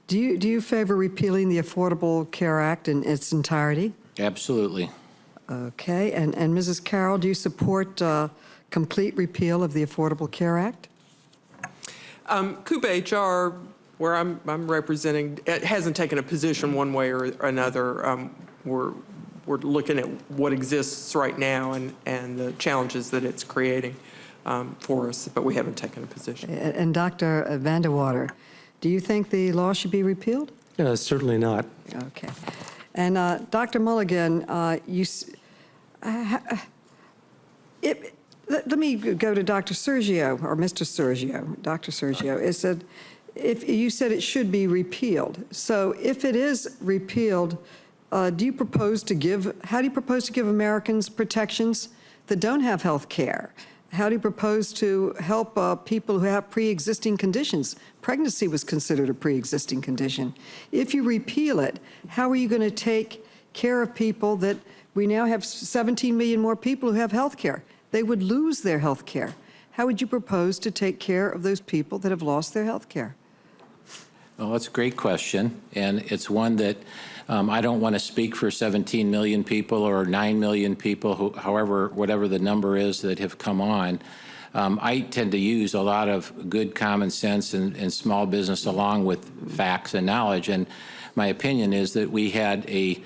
do you favor repealing the Affordable Care Act in its entirety? Absolutely. Okay, and Mrs. Carroll, do you support complete repeal of the Affordable Care Act? Coupa HR, where I'm representing, it hasn't taken a position one way or another. We're looking at what exists right now and the challenges that it's creating for us, but we haven't taken a position. And Dr. Vanderwater, do you think the law should be repealed? Certainly not. Okay. And Dr. Mulligan, let me go to Dr. Sergio, or Mr. Sergio, Dr. Sergio. If you said it should be repealed. So if it is repealed, how do you propose to give Americans protections that don't have health care? How do you propose to help people who have pre-existing conditions? Pregnancy was considered a pre-existing condition. If you repeal it, how are you going to take care of people that we now have 17 million more people who have health care? They would lose their health care. How would you propose to take care of those people that have lost their health care? Well, that's a great question, and it's one that I don't want to speak for 17 million people or 9 million people, whatever the number is that have come on. I tend to use a lot of good common sense and small business along with facts and knowledge, and my opinion is that we had a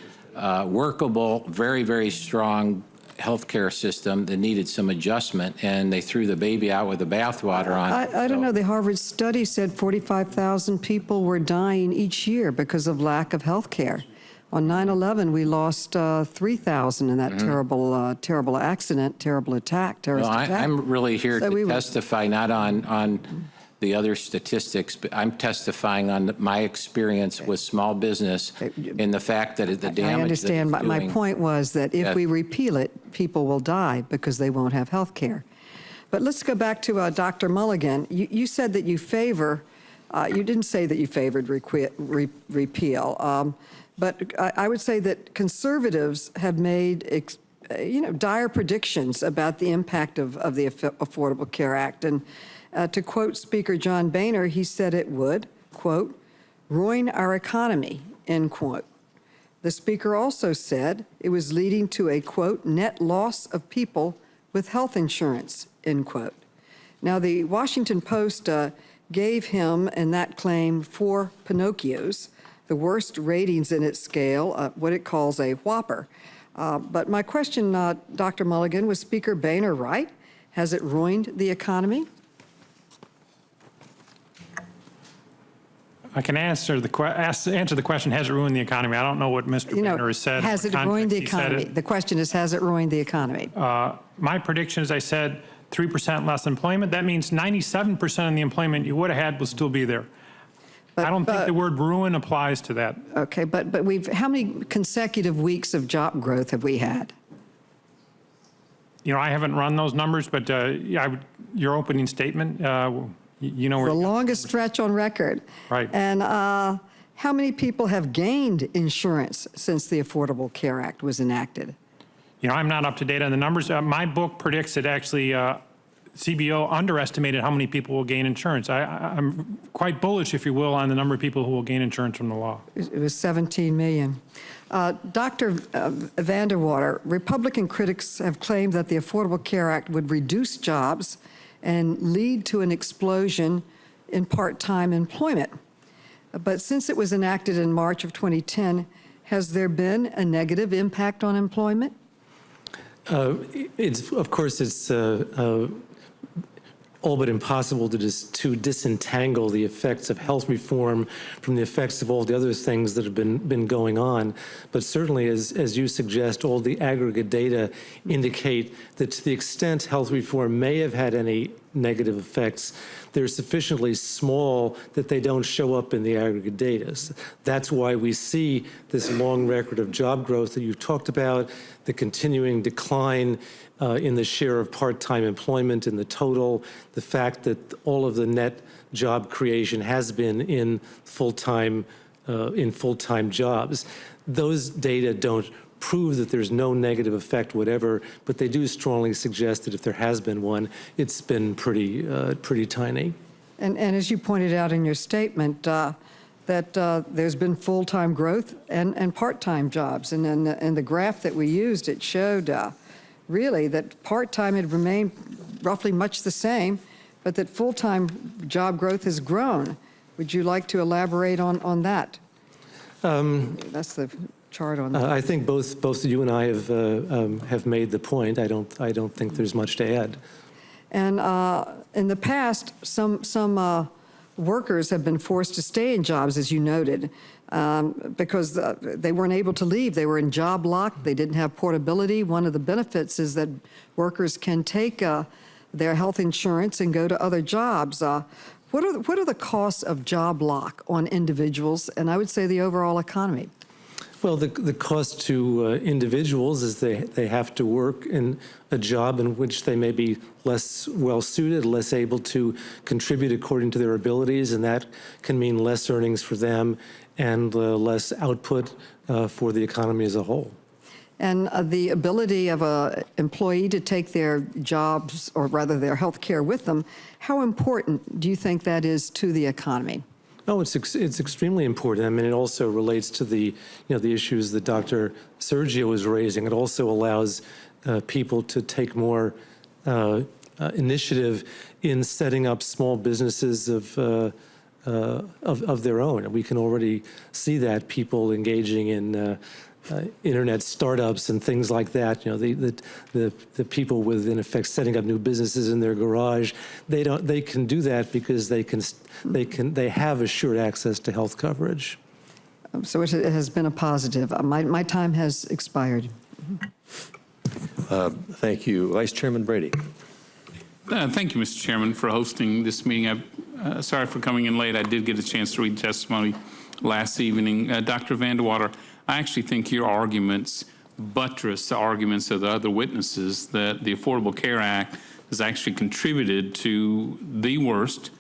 workable, very, very strong healthcare system that needed some adjustment, and they threw the baby out with the bathwater on. I don't know. The Harvard study said 45,000 people were dying each year because of lack of health care. On 9/11, we lost 3,000 in that terrible accident, terrorist attack. I'm really here to testify not on the other statistics, but I'm testifying on my experience with small business and the fact that the damage I understand. that it's My doing. point was that if we repeal it, people will die because they won't have health care. But let's go back to Dr. Mulligan. You said that you favor, you didn't say that you favored repeal, but I would say that conservatives have made dire predictions about the impact of the Affordable Care Act. And to quote Speaker John Boehner, he said it would, quote, ruin our economy, end quote. The speaker also said it was leading to a, quote, net loss of people with health insurance, end quote. Now, the Washington Post gave him and that claim 4 Pinocchios, the worst ratings in its scale, what it calls a whopper. But my question, Dr. Mulligan, was Speaker Boehner right? Has it ruined the economy? I can answer the question, has it ruined the economy? I don't know what Mr. Boehner has said. Has it ruined the economy? The question is, has it ruined the economy? My prediction, as I said, 3% less employment. That means 97% of the employment you would have had will still be there. I don't think the word ruin applies to that. Okay, but how many consecutive weeks of job growth have we had? You know, I haven't run those numbers, but your opening statement, you know where. The longest stretch on record. Right. And how many people have gained insurance since the Affordable Care Act was enacted? You know, I'm not up to date on the numbers. My book predicts that actually CBO underestimated how many people will gain insurance. I'm quite bullish, if you will, on the number of people who will gain insurance from the law. It was 17 million. Dr. Vanderwater, Republican critics have claimed that the Affordable Care Act would reduce jobs and lead to an explosion in part-time employment. But since it was enacted in March of 2010, has there been a negative impact on employment? Of course, it's all but impossible to disentangle the effects of health reform from the effects of all the other things that have been going on. But certainly, as you suggest, all the aggregate data indicate that to the extent health reform may have had any negative effects, they're sufficiently small that they don't show up in the aggregate data. That's why we see this long record of job growth that you've talked about, the continuing decline in the share of part-time employment in the total, the fact that all of the net job creation has been in full-time jobs. Those data don't prove that there's no negative effect whatever, but they do strongly suggest that if there has been one, it's been pretty tiny. And as you pointed out in your statement, that there's been full-time growth and part-time jobs. And in the graph that we used, it showed really that part-time had remained roughly much the same, but that full-time job growth has grown. Would you like to elaborate on that? That's the chart on that. I think both you and I have made the point. I don't think there's much to add. And in the past, some workers have been forced to stay in jobs, as you noted, because they weren't able to leave. They were in job lock. They didn't have portability. One of the benefits is that workers can take their health insurance and go to other jobs. What are the costs of job lock on individuals and I would say the overall economy? Well, the cost to individuals is they have to work in a job in which they may be less well-suited, less able to contribute according to their abilities, and that can mean less earnings for them and less output for the economy as a whole. And the ability of an employee to take their jobs, or rather their health care with them, how important do you think that is to the economy? Oh, it's extremely important. I mean, it also relates to the issues that Dr. Sergio was raising. It also allows people to take more initiative in setting up small businesses of their own. We can already see that people engaging in internet startups and things like that. The people with, in effect, setting up new businesses in their garage. They can do that because they have assured access to health coverage. So it has been a positive. My time has expired. Thank you. Vice Chairman Brady. Thank you, Mr. Chairman, for hosting this meeting. I'm sorry for coming in late. I did get a chance to read testimony last evening. Dr. Vandewater, I actually think your arguments buttress the arguments of the other witnesses that the Affordable Care Act has actually contributed to the worst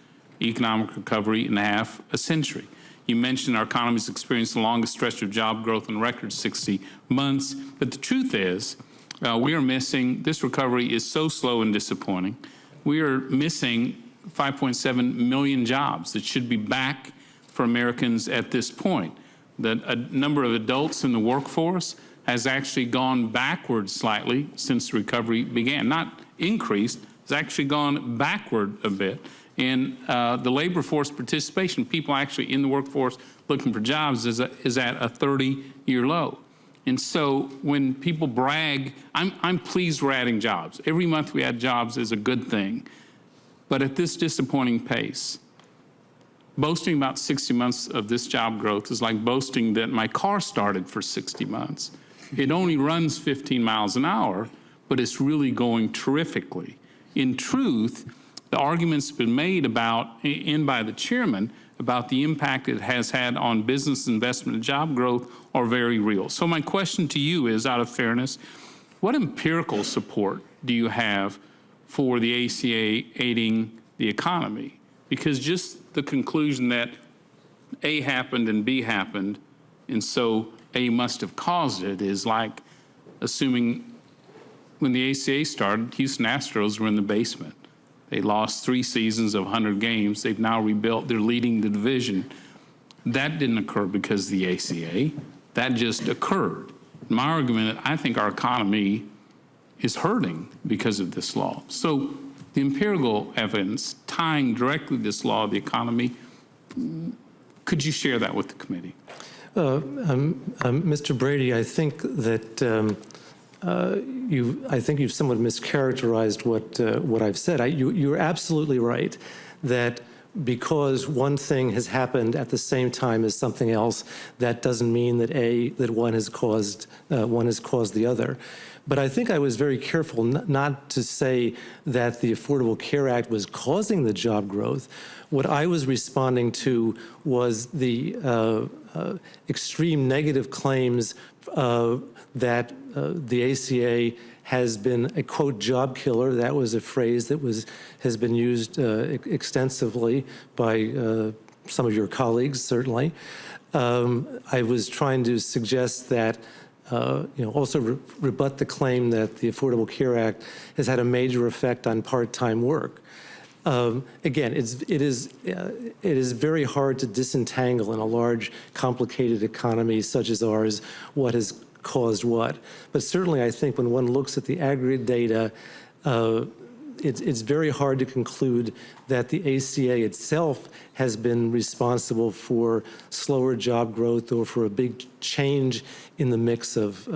economic recovery in half a century. You mentioned our economy's experienced the longest stretch of job growth in record 60 months, but the truth is we are missing, this recovery is so slow and disappointing. We are missing 5.7 million jobs that should be back for Americans at this point. That a number of adults in the workforce has actually gone backwards slightly since the recovery began. Not increased, it's actually gone backward a bit. And the labor force participation, people actually in the workforce looking for jobs is at a 30-year low. And so when people brag, I'm pleased we're adding jobs. Every month we add jobs is a good thing. But at this disappointing pace, boasting about 60 months of this job growth is like boasting that my car started for 60 months. It only runs 15 miles an hour, but it's really going terrifically. In truth, the arguments have been made about, and by the chairman, about the impact it has had on business investment and job growth are very real. So my question to you is, out of fairness, what empirical support do you have for the ACA aiding the economy? Because just the conclusion that A happened and B happened, and so A must have caused it, is like assuming when the ACA started, Houston Astros were in the basement. They lost 3 seasons of 100 games. They've now rebuilt. They're leading the division. That didn't occur because of the ACA. That just occurred. My argument, I think our economy is hurting because of this law. So the empirical evidence tying directly this law of the economy, could you share that with the committee? Mr. Brady, I think that you've somewhat mischaracterized what I've said. You're absolutely right that because one thing has happened at the same time as something else, that doesn't mean that one has caused the other. But I think I was very careful not to say that the Affordable Care Act was causing the job growth. What I was responding to was the extreme negative claims that the ACA has been a, quote, job killer. That was a phrase that has been used extensively by some of your colleagues, certainly. I was trying to suggest that also rebut the claim that the Affordable Care Act has had a major effect on part-time work. Again, it is very hard to disentangle in a large, complicated economy such as ours what has caused what. But certainly, I think when one looks at the aggregate data, it's very hard to conclude that the ACA itself has been responsible for slower job growth or for a big change in the mix of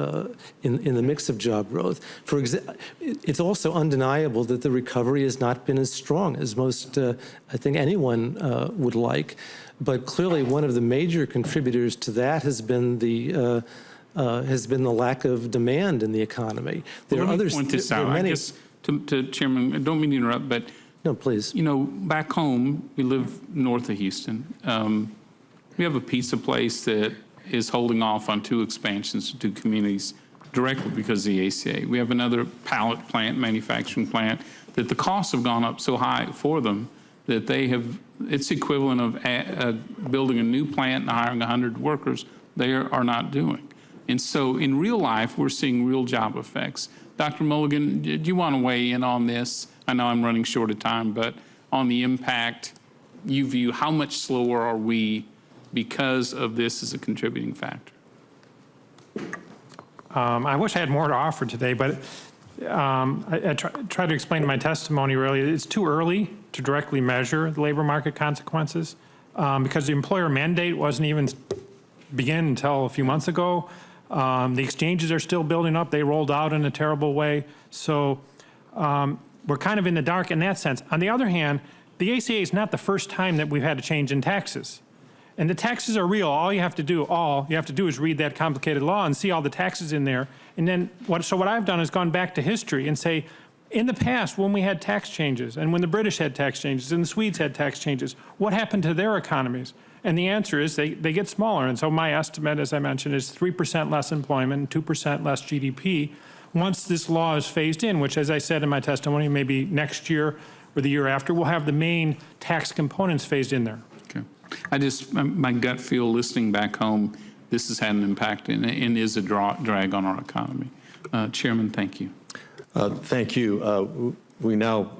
in the mix of job growth. For example, it's also undeniable that the recovery has not been as strong as most I think anyone would like. But clearly, one of the major contributors to that has been the lack of demand in the economy. Well, let me point this out. I guess to Chairman, I don't mean to interrupt, but no, please. Back home, we live north of Houston. We have a pizza place that is holding off on 2 expansions to 2 communities directly because of the ACA. We have another pallet plant, manufacturing plant, that the costs have gone up so high for them that it's equivalent of building a new plant and hiring 100 workers. They are not doing. And so in real life, we're seeing real job effects. Dr. Mulligan, do you want to weigh in on this? I know I'm running short of time, but on the impact you view, how much slower are we because of this as a contributing factor? I wish I had more to offer today, but I tried to explain in my testimony really, it's too early to directly measure the labor market consequences because the employer mandate wasn't even begin until a few months ago. The exchanges are still building up. They rolled out in a terrible way. So we're kind of in the dark in that sense. On the other hand, the ACA is not the first time that we've had a change in taxes. And the taxes are real. All you have to do is read that complicated law and see all the taxes in there. And then what I've done is gone back to history and say, in the past, when we had tax changes, and when the British had tax changes, and the Swedes had tax changes, what happened to their economies? And the answer is they get smaller. And so my estimate, as I mentioned, is 3% less employment and 2% less GDP. Once this law is phased in, which, as I said in my testimony, maybe next year or the year after, we'll have the main tax components phased in there. Okay. My gut feel listening back home, this has had an impact and is a drag on our economy. Chairman, thank you. Thank you. We now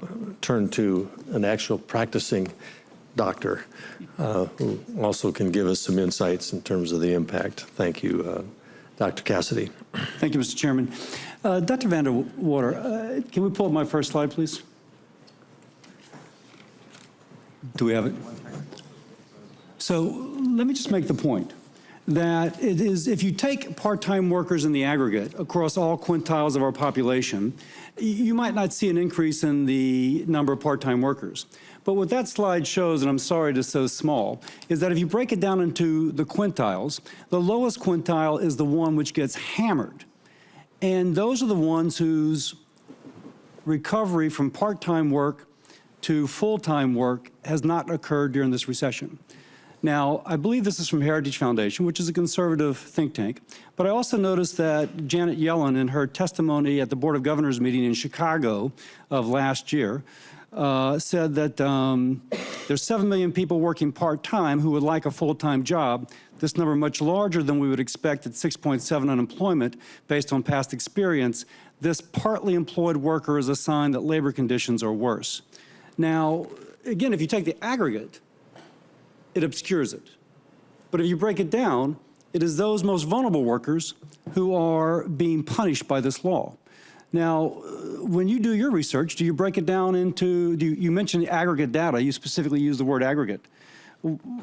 turn to an actual practicing doctor who also can give us some insights in terms of the impact. Thank you, Dr. Cassidy. Thank you, Mr. Chairman. Dr. Vanderwater, can we pull up my first slide, please? Do we have it? So let me just make the point that it is, if you take part-time workers in the aggregate across all quintiles of our population, you might not see an increase in the number of part-time workers. But what that slide shows, and I'm sorry it is so small, is that if you break it down into the quintiles, the lowest quintile is the one which gets hammered. And those are the ones whose recovery from part-time work to full-time work has not occurred during this recession. Now, I believe this is from Heritage Foundation, which is a conservative think tank, but I also noticed that Janet Yellen, in her testimony at the Board of Governors meeting in Chicago of last year, said that there's 7 million people working part-time who would like a full-time job. This number much larger than we would expect at 6.7 unemployment based on past experience. This partly employed worker is a sign that labor conditions are worse. Now, again, if you take the aggregate, it obscures it. But if you break it down, it is those most vulnerable workers who are being punished by this law. Now, when you do your research, do you break it down into, you mentioned aggregate data, you specifically use the word aggregate.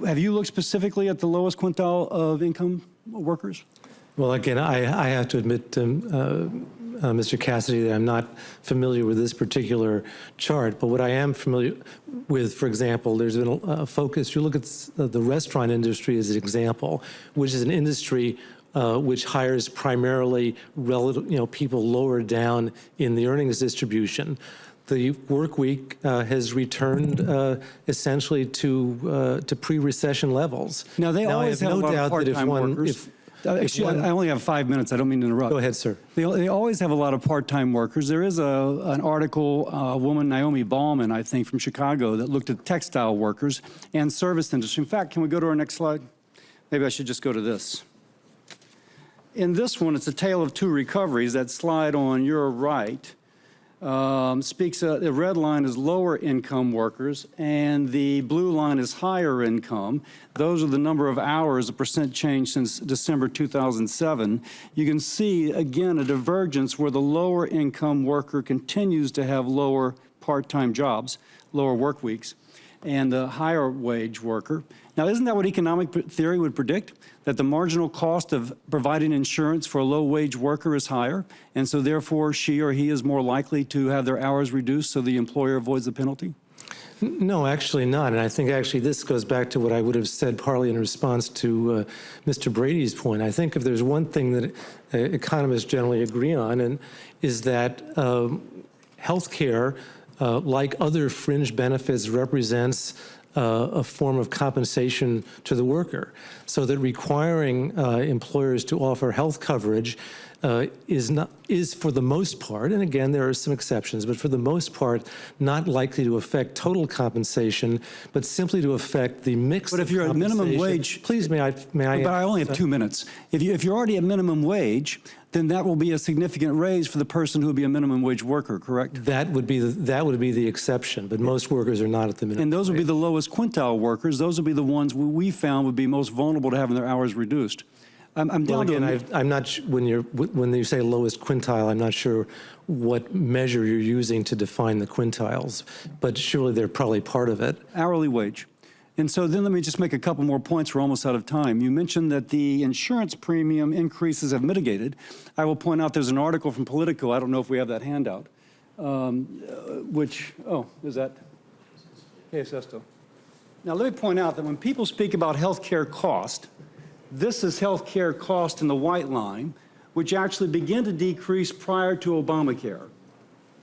Have you looked specifically at the lowest quintile of income workers? Well, again, I have to admit to Mr. Cassidy that I'm not familiar with this particular chart, but what I am familiar with, for example, there's been a focus, you look at the restaurant industry as an example, which is an industry which hires primarily people lower down in the earnings distribution. The work week has returned essentially to pre-recession levels. Now, they always have a lot of part-time workers. Excuse me, I only have 5 minutes. I don't mean to interrupt. Go ahead, sir. They always have a lot of part-time workers. There is an article, a woman, Naomi Ballman, I think, from Chicago, that looked at textile workers and service industry. In fact, can we go to our next slide? Maybe I should just go to this. in this one, it's a tale of two recoveries. That slide on your right the red line is lower income workers, and the blue line is higher income. Those are the number of hours, a percent change since December 2007. You can see, again, a divergence where the lower income worker continues to have lower part-time jobs, lower work weeks, and the higher wage worker. Now, isn't that what economic theory would predict? That the marginal cost of providing insurance for a low-wage worker is higher, and so therefore she or he is more likely to have their hours reduced so the employer avoids the penalty? No, actually not. And I think actually this goes back to what I would have said partly in response to Mr. Brady's point. I think if there's one thing that economists generally agree on, and is that health care, like other fringe benefits, represents a form of compensation to the worker, so that requiring employers to offer health coverage is for the most part, and again there are some exceptions, but for the most part not likely to affect total compensation, but simply to affect the mix. But if you're at minimum wage, please may I? But I only have 2 minutes. If you're already at minimum wage, then that will be a significant raise for the person who would be a minimum wage worker, correct? That would be the exception, but most workers are not at the minimum. And those would be the lowest quintile workers. Those would be the ones we found would be most vulnerable to having their hours reduced. I'm down well, again, I'm not when you say lowest quintile, I'm not sure what measure you're using to define the quintiles, but surely they're probably part of it. Hourly wage. And so then let me just make a couple more points. We're almost out of time. You mentioned that the insurance premium increases have mitigated. I will point out there's an article from Politico. I don't know if we have that handout, is that? Yes, Esto. Now let me point out that when people speak about health care cost, this is health care cost in the white line, which actually began to decrease prior to Obamacare.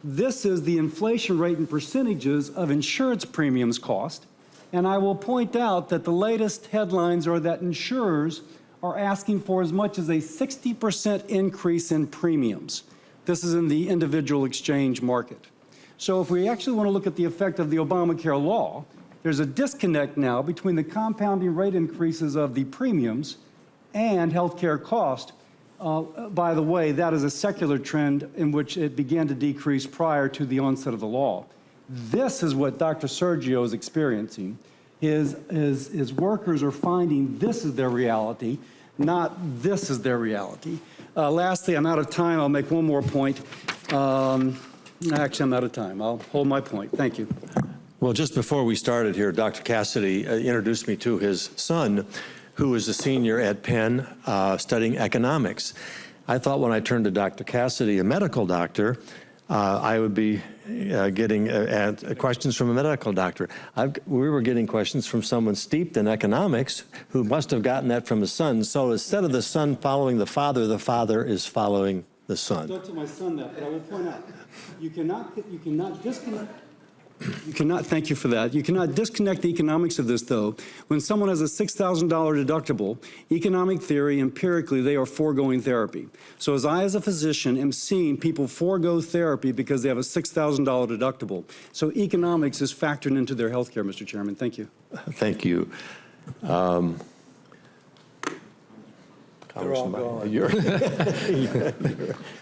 This is the inflation rate in percentages of insurance premiums cost. And I will point out that the latest headlines are that insurers are asking for as much as a 60% increase in premiums. This is in the individual exchange market. So if we actually want to look at the effect of the Obamacare law, there's a disconnect now between the compounding rate increases of the premiums and healthcare cost. By the way, that is a secular trend in which it began to decrease prior to the onset of the law. This is what Dr. Sergio is experiencing. His workers are finding this is their reality, not this is their reality. Lastly, I'm out of time. I'll make one more point. Actually, I'm out of time. I'll hold my point. Thank you. Well, just before we started here, Dr. Cassidy introduced me to his son, who is a senior at Penn studying economics. I thought when I turned to Dr. Cassidy, a medical doctor, I would be getting questions from a medical doctor. We were getting questions from someone steeped in economics who must have gotten that from his son. So instead of the son following the father is following the son. Don't tell my son that, but I will point out, you cannot disconnect. Thank you for that. You cannot disconnect the economics of this, though. When someone has a $6,000 deductible, economic theory, empirically, they are foregoing therapy. So as a physician, am seeing people forego therapy because they have a $6,000 deductible. So economics is factored into their health care, Mr. Chairman. Thank you. Thank you.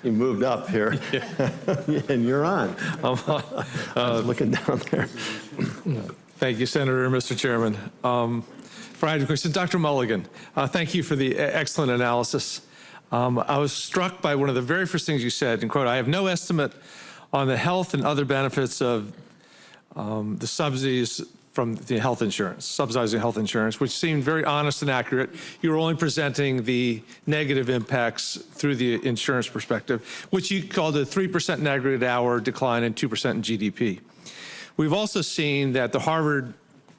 You moved up here, and you're on. I was looking down there. Thank you, Senator and Mr. Chairman. For I have a question, Dr. Mulligan, thank you for the excellent analysis. I was struck by one of the very first things you said, and quote, I have no estimate on the health and other benefits of the subsidies from the health insurance, subsidizing health insurance, which seemed very honest and accurate. You were only presenting the negative impacts through the insurance perspective, which you called a 3% negative hour decline and 2% in GDP. We've also seen that the Harvard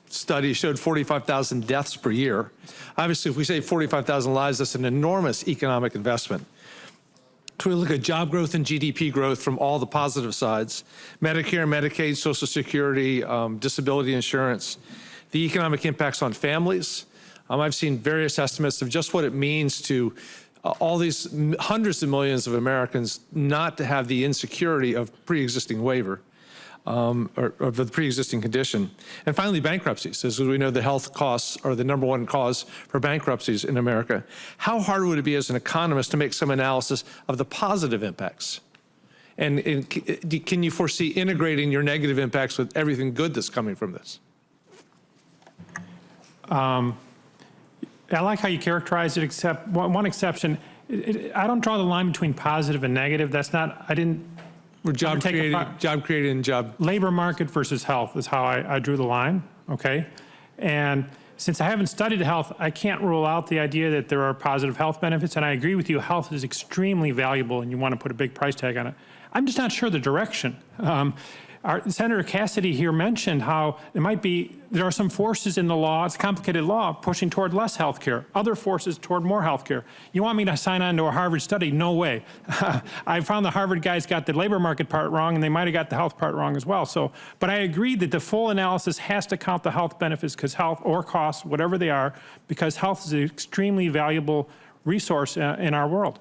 study showed 45,000 deaths per year. Obviously, if we save 45,000 lives, that's an enormous economic investment. So we look at job growth and GDP growth from all the positive sides, Medicare, Medicaid, Social Security, disability insurance, the economic impacts on families. I've seen various estimates of just what it means to all these hundreds of millions of Americans not to have the insecurity of pre-existing waiver. or the pre-existing condition. And finally, bankruptcies. As we know, the health costs are the number one cause for bankruptcies in America. How hard would it be as an economist to make some analysis of the positive impacts? And can you foresee integrating your negative impacts with everything good that's coming from this? I like how you characterize it, except one exception. I don't draw the line between positive and negative. That's not, I didn't. Job created and job. Labor market versus health is how I drew the line, okay? And since I haven't studied health, I can't rule out the idea that there are positive health benefits, and I agree with you, health is extremely valuable and you want to put a big price tag on it. I'm just not sure the direction. Senator Cassidy here mentioned how there are some forces in the law, it's a complicated law, pushing toward less health care, other forces toward more health care. You want me to sign on to a Harvard study? No way. I found the Harvard guys got the labor market part wrong, and they might have got the health part wrong as well. But I agree that the full analysis has to count the health benefits, because health, or costs, whatever they are, because health is an extremely valuable resource in our world.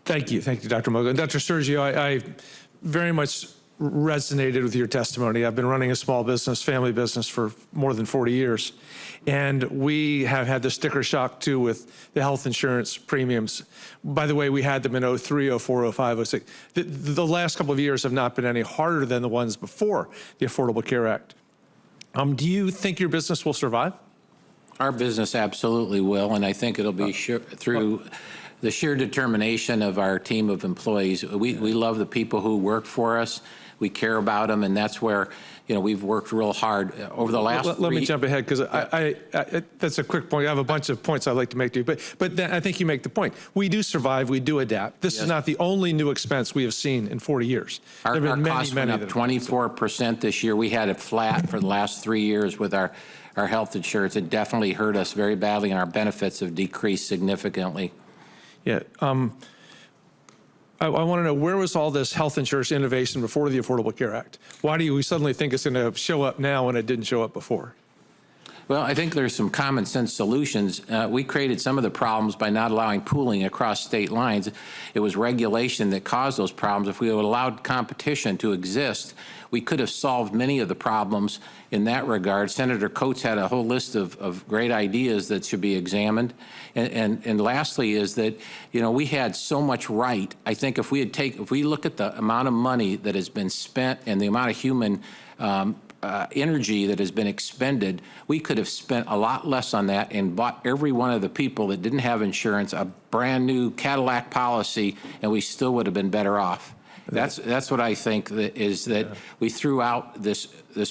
Thank you, Dr. Mulligan. Dr. Sergio, I very much resonated with your testimony. I've been running a small business, family business, for more than 40 years. And we have had the sticker shock too with the health insurance premiums. By the way, we had them in 03, 04, 05, 06. The last couple of years have not been any harder than the ones before the Affordable Care Act. Do you think your business will survive? Our business absolutely will, and I think it'll be through the sheer determination of our team of employees. We love the people who work for us. We care about them, and that's where, we've worked real hard over the last. Let me jump ahead, because that's a quick point. I have a bunch of points I'd like to make to you, but then I think you make the point. We do survive. We do adapt. This is not the only new expense we have seen in 40 years. Our costs went up 24% this year. We had it flat for the last 3 years with our health insurance. It definitely hurt us very badly, and our benefits have decreased significantly. Yeah. I want to know, where was all this health insurance innovation before the Affordable Care Act? Why do we suddenly think it's going to show up now when it didn't show up before? Well, I think there's some common sense solutions. We created some of the problems by not allowing pooling across state lines. It was regulation that caused those problems. If we had allowed competition to exist, we could have solved many of the problems in that regard. Senator Coates had a whole list of great ideas that should be examined. And lastly is that, we had so much right. I think if we look at the amount of money that has been spent and the amount of human energy that has been expended, we could have spent a lot less on that and bought every one of the people that didn't have insurance a brand new Cadillac policy, and we still would have been better off. That's what I think that we threw out this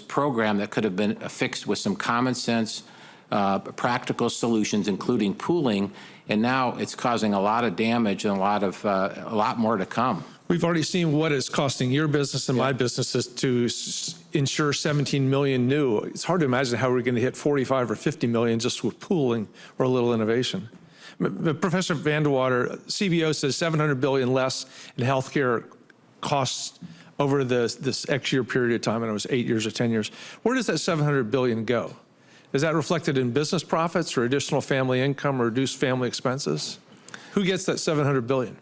program that could have been fixed with some common sense, practical solutions, including pooling, and now it's causing a lot of damage and a lot more to come. We've already seen what it's costing your business and my businesses to insure 17 million new. It's hard to imagine how we're going to hit 45 or 50 million just with pooling or a little innovation. Professor Vandewater, CBO says $700 billion less in healthcare costs over this X year period of time, and it was 8 years or 10 years. Where does that $700 billion go? Is that reflected in business profits or additional family income or reduced family expenses? Who gets that $700 billion?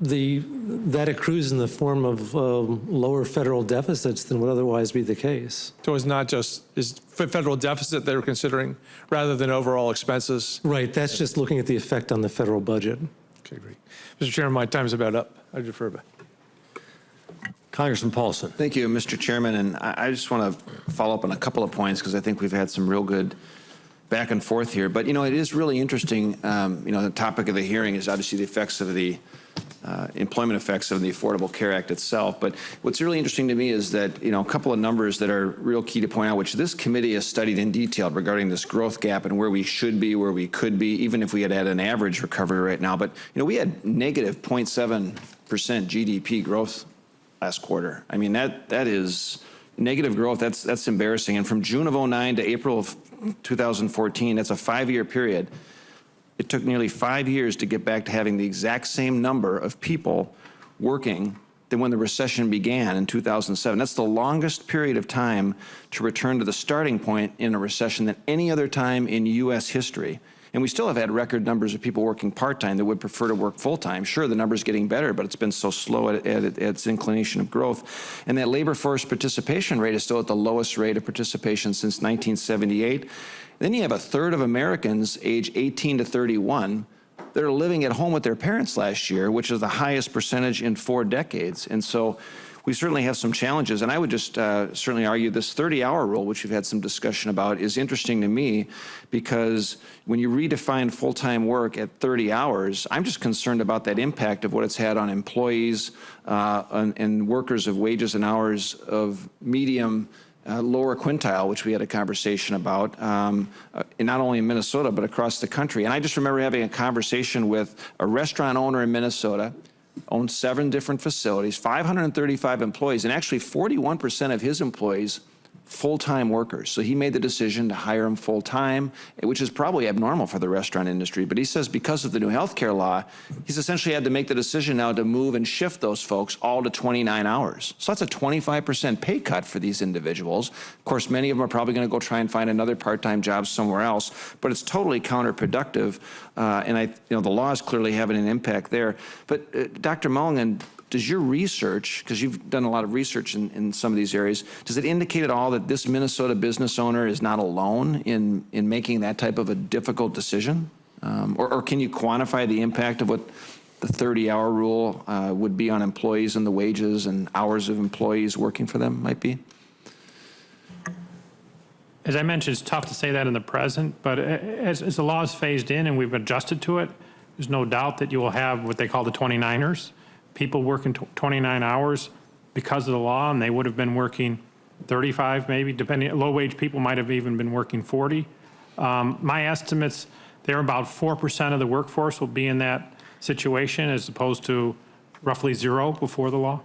That accrues in the form of lower federal deficits than would otherwise be the case. So it's not just federal deficit they're considering rather than overall expenses? Right. That's just looking at the effect on the federal budget. Okay, great. Mr. Chairman, my time's about up. I defer back. Congressman Paulson. Thank you, Mr. Chairman. And I just want to follow up on a couple of points, because I think we've had some real good back and forth here. But, it is really interesting. The topic of the hearing is obviously the effects of the employment effects of the Affordable Care Act itself. But what's really interesting to me is that, a couple of numbers that are real key to point out, which this committee has studied in detail regarding this growth gap and where we should be, where we could be, even if we had an average recovery right now. But, we had negative 0.7% GDP growth last quarter. I mean, that is negative growth. That's embarrassing. And from June of 2009 to April of 2014, that's a 5-year period. It took nearly 5 years to get back to having the exact same number of people working than when the recession began in 2007. That's the longest period of time to return to the starting point in a recession than any other time in U.S. history. And we still have had record numbers of people working part-time that would prefer to work full-time. Sure, the number's getting better, but it's been so slow at its inclination of growth. And that labor force participation rate is still at the lowest rate of participation since 1978. Then you have a third of Americans age 18 to 31 that are living at home with their parents last year, which is the highest percentage in 4 decades. And so we certainly have some challenges. And I would just certainly argue this 30-hour rule, which we've had some discussion about, is interesting to me because when you redefine full-time work at 30 hours, I'm just concerned about that impact of what it's had on employees and workers of wages and hours of medium lower quintile, which we had a conversation about, not only in Minnesota, but across the country. And I just remember having a conversation with a restaurant owner in Minnesota, owns 7 different facilities, 535 employees, and actually 41% of his employees full-time workers. So he made the decision to hire them full-time, which is probably abnormal for the restaurant industry. But he says because of the new healthcare law, he's essentially had to make the decision now to move and shift those folks all to 29 hours. So that's a 25% pay cut for these individuals. Of course, many of them are probably going to go try and find another part-time job somewhere else, but it's totally counterproductive. And the law is clearly having an impact there. But Dr. Mulligan, does your research, because you've done a lot of research in some of these areas, does it indicate at all that this Minnesota business owner is not alone in making that type of a difficult decision? Or can you quantify the impact of what the 30-hour rule would be on employees and the wages and hours of employees working for them might be? As I mentioned, it's tough to say that in the present, but as the law is phased in and we've adjusted to it, there's no doubt that you will have what they call the 29ers. People working 29 hours because of the law, and they would have been working 35 maybe, depending. Low-wage people might have even been working 40. My estimates, they're about 4% of the workforce will be in that situation as opposed to roughly 0 before the law.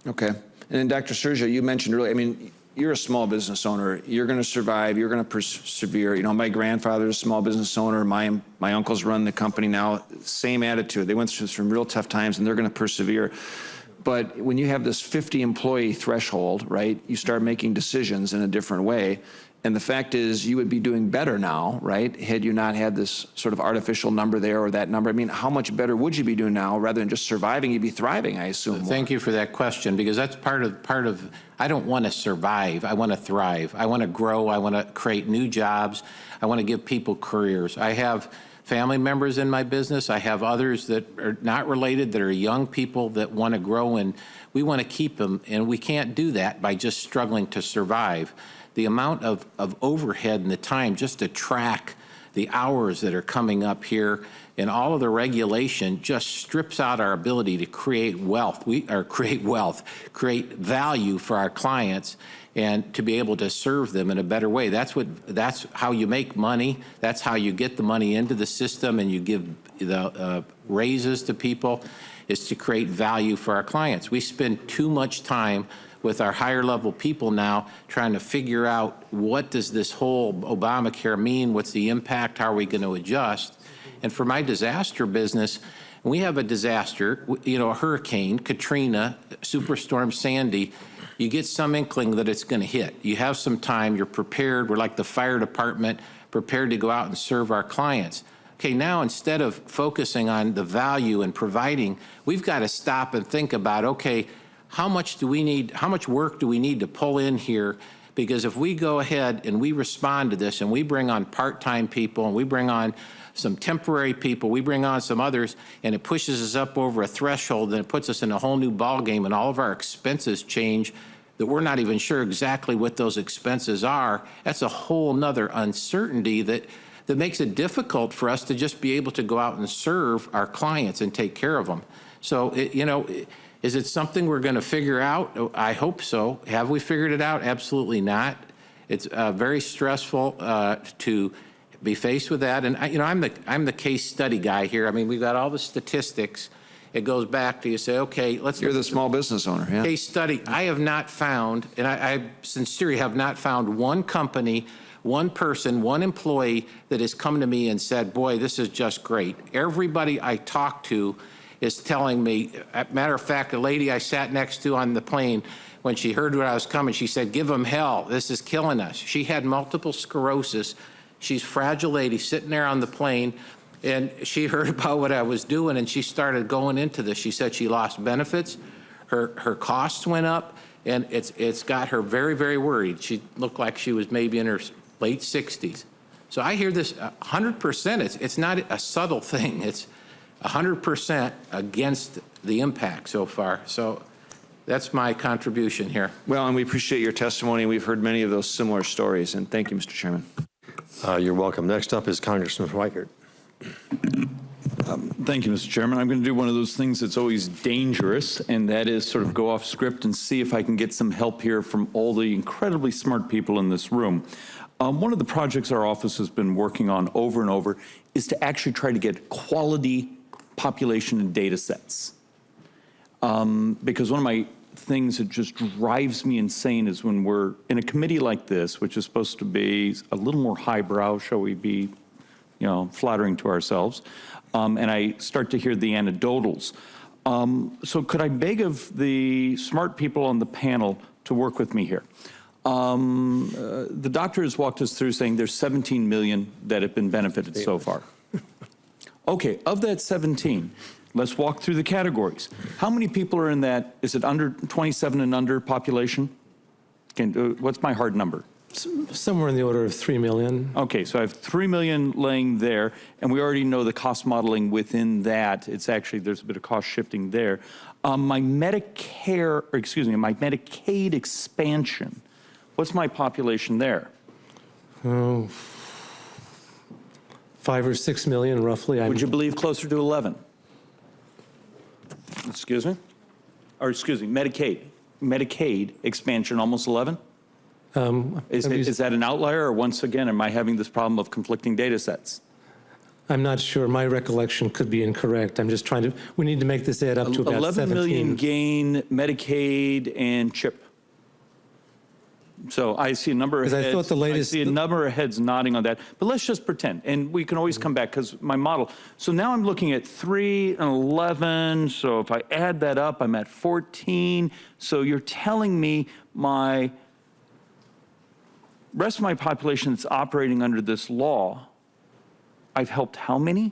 Okay. And then Dr. Sergio, you mentioned earlier, I mean, you're a small business owner. You're going to survive. You're going to persevere. You know, my grandfather's a small business owner. My uncles run the company now. Same attitude. They went through some real tough times, and they're going to persevere. But when you have this 50-employee threshold, right, you start making decisions in a different way. And the fact is, you would be doing better now, right, had you not had this sort of artificial number there or that number. I mean, how much better would you be doing now rather than just surviving? You'd be thriving, I assume. Thank you for that question, because that's part of. I don't want to survive. I want to thrive. I want to grow. I want to create new jobs. I want to give people careers. I have family members in my business. I have others that are not related, that are young people that want to grow, and we want to keep them. And we can't do that by just struggling to survive. The amount of overhead and the time just to track the hours that are coming up here and all of the regulation just strips out our ability to create wealth. Create value for our clients and to be able to serve them in a better way. That's how you make money. That's how you get the money into the system and you give the raises to people, is to create value for our clients. We spend too much time with our higher level people now trying to figure out what does this whole Obamacare mean, what's the impact, how are we going to adjust? And for my disaster business, we have a disaster, a hurricane, Katrina, Superstorm Sandy, you get some inkling that it's going to hit. You have some time, you're prepared, we're like the fire department, prepared to go out and serve our clients. Okay, now instead of focusing on the value and providing, we've got to stop and think about, okay, how much work do we need to pull in here? Because if we go ahead and we respond to this and we bring on part-time people and we bring on some temporary people, we bring on some others, and it pushes us up over a threshold, and it puts us in a whole new ballgame, and all of our expenses change that we're not even sure exactly what those expenses are. That's a whole nother uncertainty that makes it difficult for us to just be able to go out and serve our clients and take care of them. So, is it something we're going to figure out? I hope so. Have we figured it out? Absolutely not. It's very stressful to be faced with that. And I'm the case study guy here. I mean, we've got all the statistics. It goes back to you say, okay, let's. You're the small business owner, yeah. Case study. I have not found, and I sincerely have not found one company, one person, one employee that has come to me and said, boy, this is just great. Everybody I talk to is telling me, matter of fact, a lady I sat next to on the plane, when she heard what I was coming, she said, give them hell. This is killing us. She had multiple sclerosis. She's fragile lady sitting there on the plane, and she heard about what I was doing, and she started going into this. She said she lost benefits, her costs went up, and it's got her very, very worried. She looked like she was maybe in her late 60s. So I hear this 100%. It's not a subtle thing. It's 100% against the impact so far. So that's my contribution here. Well, and we appreciate your testimony. We've heard many of those similar stories, and thank you, Mr. Chairman. You're welcome. Next up is Congressman Weichert. Thank you, Mr. Chairman. I'm going to do one of those things that's always dangerous, and that is sort of go off script and see if I can get some help here from all the incredibly smart people in this room. One of the projects our office has been working on over and over is to actually try to get quality population and data sets. Because one of my things that just drives me insane is when we're in a committee like this, which is supposed to be a little more highbrow, shall we be, flattering to ourselves, and I start to hear the anecdotals. So could I beg of the smart people on the panel to work with me here? The doctor has walked us through saying there's 17 million that have been benefited so far. Okay, of that 17, let's walk through the categories. How many people are in that? Is it under 27 and under population? What's my hard number? Somewhere in the order of 3 million. Okay, so I have 3 million laying there, and we already know the cost modeling within that. It's actually, there's a bit of cost shifting there. My Medicaid expansion, what's my population there? Oh, 5 or 6 million, roughly. Would you believe closer to 11? Excuse me? Or excuse me, Medicaid expansion, almost 11? Is that an outlier, or once again, am I having this problem of conflicting data sets? I'm not sure. My recollection could be incorrect. I'm just trying to, we need to make this add up to about 11 million 17. gain, Medicaid, and CHIP. So I see a number of heads. I thought the latest, I see a number of heads nodding on that. But let's just pretend, and we can always come back because my model. So now I'm looking at 3 and 11. So if I add that up, I'm at 14. So you're telling me my rest of my population that's operating under this law, I've helped how many?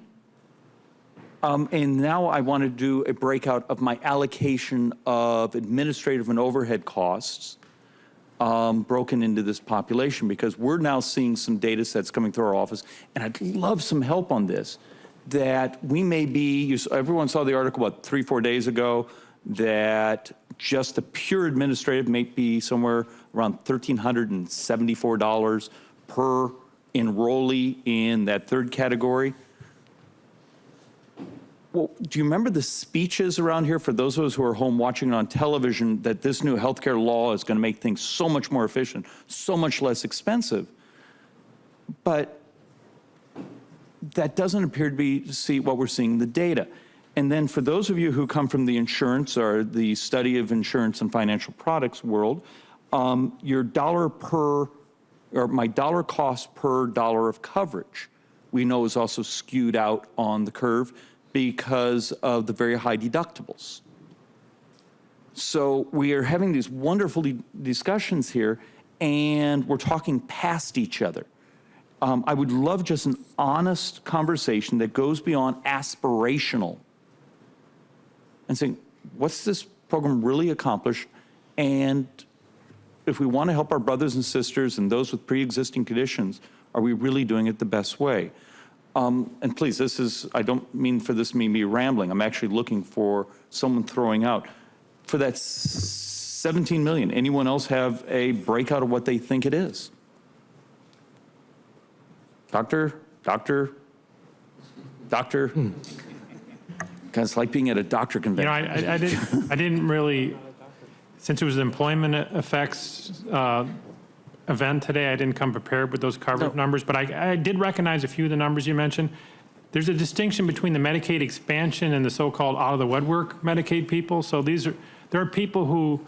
And now I want to do a breakout of my allocation of administrative and overhead costs broken into this population, because we're now seeing some data sets coming through our office, and I'd love some help on this, that we may be, everyone saw the article, what, 3-4 days ago, that just the pure administrative may be somewhere around $1,374 per enrollee in that third category. Well, do you remember the speeches around here, for those of us who are home watching it on television, that this new healthcare law is going to make things so much more efficient, so much less expensive? But that doesn't appear to be what we're seeing in the data. And then for those of you who come from the insurance or the study of insurance and financial products world, your dollar per, or my dollar cost per dollar of coverage, we know is also skewed out on the curve because of the very high deductibles. So we are having these wonderful discussions here, and we're talking past each other. I would love just an honest conversation that goes beyond aspirational and saying, what's this program really accomplish? And if we want to help our brothers and sisters and those with pre-existing conditions, are we really doing it the best way? And please, this is, I don't mean for this to be me rambling. I'm actually looking for someone throwing out. For that 17 million, anyone else have a breakout of what they think it is? Doctor? Kind of like being at a doctor convention. I didn't really, since it was an employment effects event today, I didn't come prepared with those coverage numbers, but I did recognize a few of the numbers you mentioned. There's a distinction between the Medicaid expansion and the so-called out-of-the-woodwork Medicaid people. So there are people who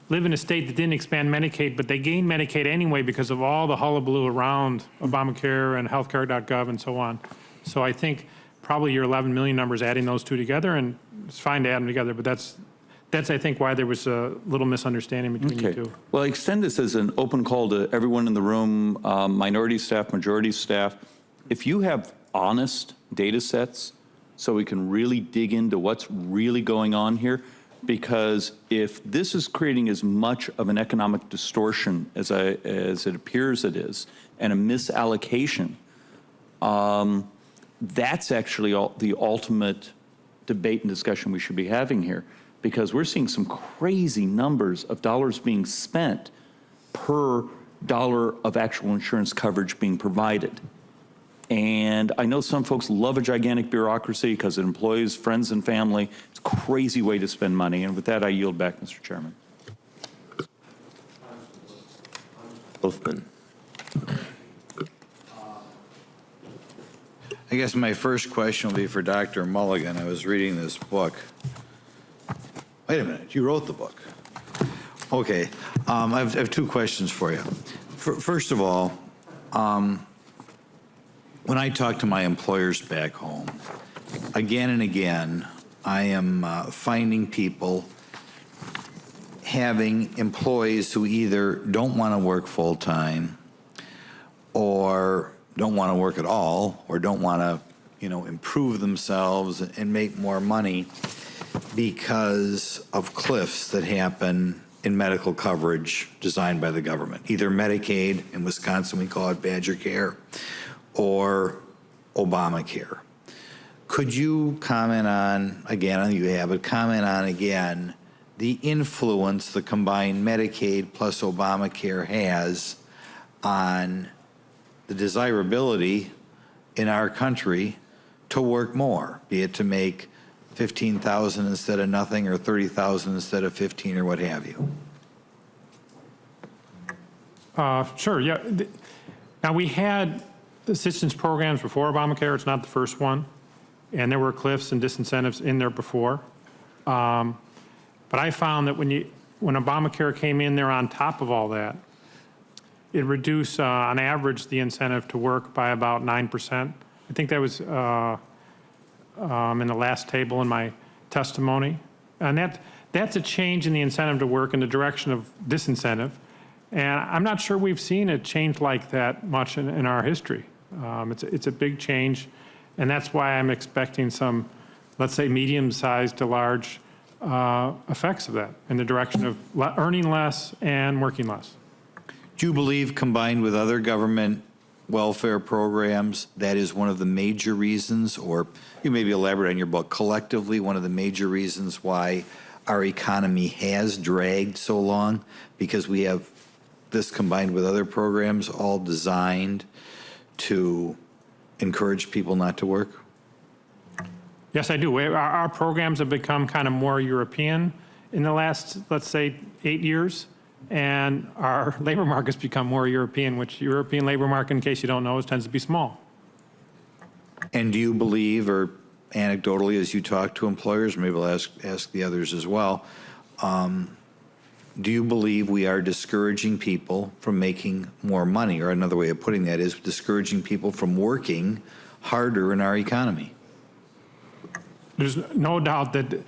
live in a state that didn't expand Medicaid, but they gained Medicaid anyway because of all the hullabaloo around Obamacare and healthcare.gov and so on. So I think probably your 11 million numbers, adding those two together, and it's fine to add them together, but that's That's, I think, why there was a little misunderstanding between you Okay. two. Well, I extend this as an open call to everyone in the room, minority staff, majority staff. If you have honest data sets so we can really dig into what's really going on here, because if this is creating as much of an economic distortion as it appears it is, and a misallocation, that's actually the ultimate debate and discussion we should be having here, because we're seeing some crazy numbers of dollars being spent per dollar of actual insurance coverage being provided. And I know some folks love a gigantic bureaucracy because it employs friends and family. It's a crazy way to spend money. And with that, I yield back, Mr. Chairman. Wolfman. I guess my first question will be for Dr. Mulligan. I was reading this book. Wait a minute, you wrote the book. Okay, I have two questions for you. First of all, when I talk to my employers back home, again and again, I am finding people having employees who either don't want to work full-time or don't want to work at all, or don't want to, improve themselves and make more money because of cliffs that happen in medical coverage designed by the government. Either Medicaid, in Wisconsin we call it Badger Care, or Obamacare. Could you comment on, again, I think you have, but comment on again the influence the combined Medicaid plus Obamacare has on the desirability in our country to work more, be it to make $15,000 instead of nothing, or $30,000 instead of 15, or what have you? Sure, yeah. Now, we had assistance programs before Obamacare. It's not the first one. And there were cliffs and disincentives in there before. But I found that when Obamacare came in there on top of all that, it reduced, on average, the incentive to work by about 9%. I think that was in the last table in my testimony. And that's a change in the incentive to work in the direction of disincentive. And I'm not sure we've seen a change like that much in our history. It's a big change, and that's why I'm expecting some, let's say, medium-sized to large effects of that in the direction of earning less and working less. Do you believe, combined with other government welfare programs, that is one of the major reasons, or you maybe elaborate on your book, collectively one of the major reasons why our economy has dragged so long? Because we have this combined with other programs all designed to encourage people not to work? Yes, I do. Our programs have become kind of more European in the last, let's say, 8 years. And our labor market's become more European, which European labor market, in case you don't know, tends to be small. And do you believe, or anecdotally as you talk to employers, maybe I'll ask the others as well, do you believe we are discouraging people from making more money? Or another way of putting that is discouraging people from working harder in our economy? There's no doubt that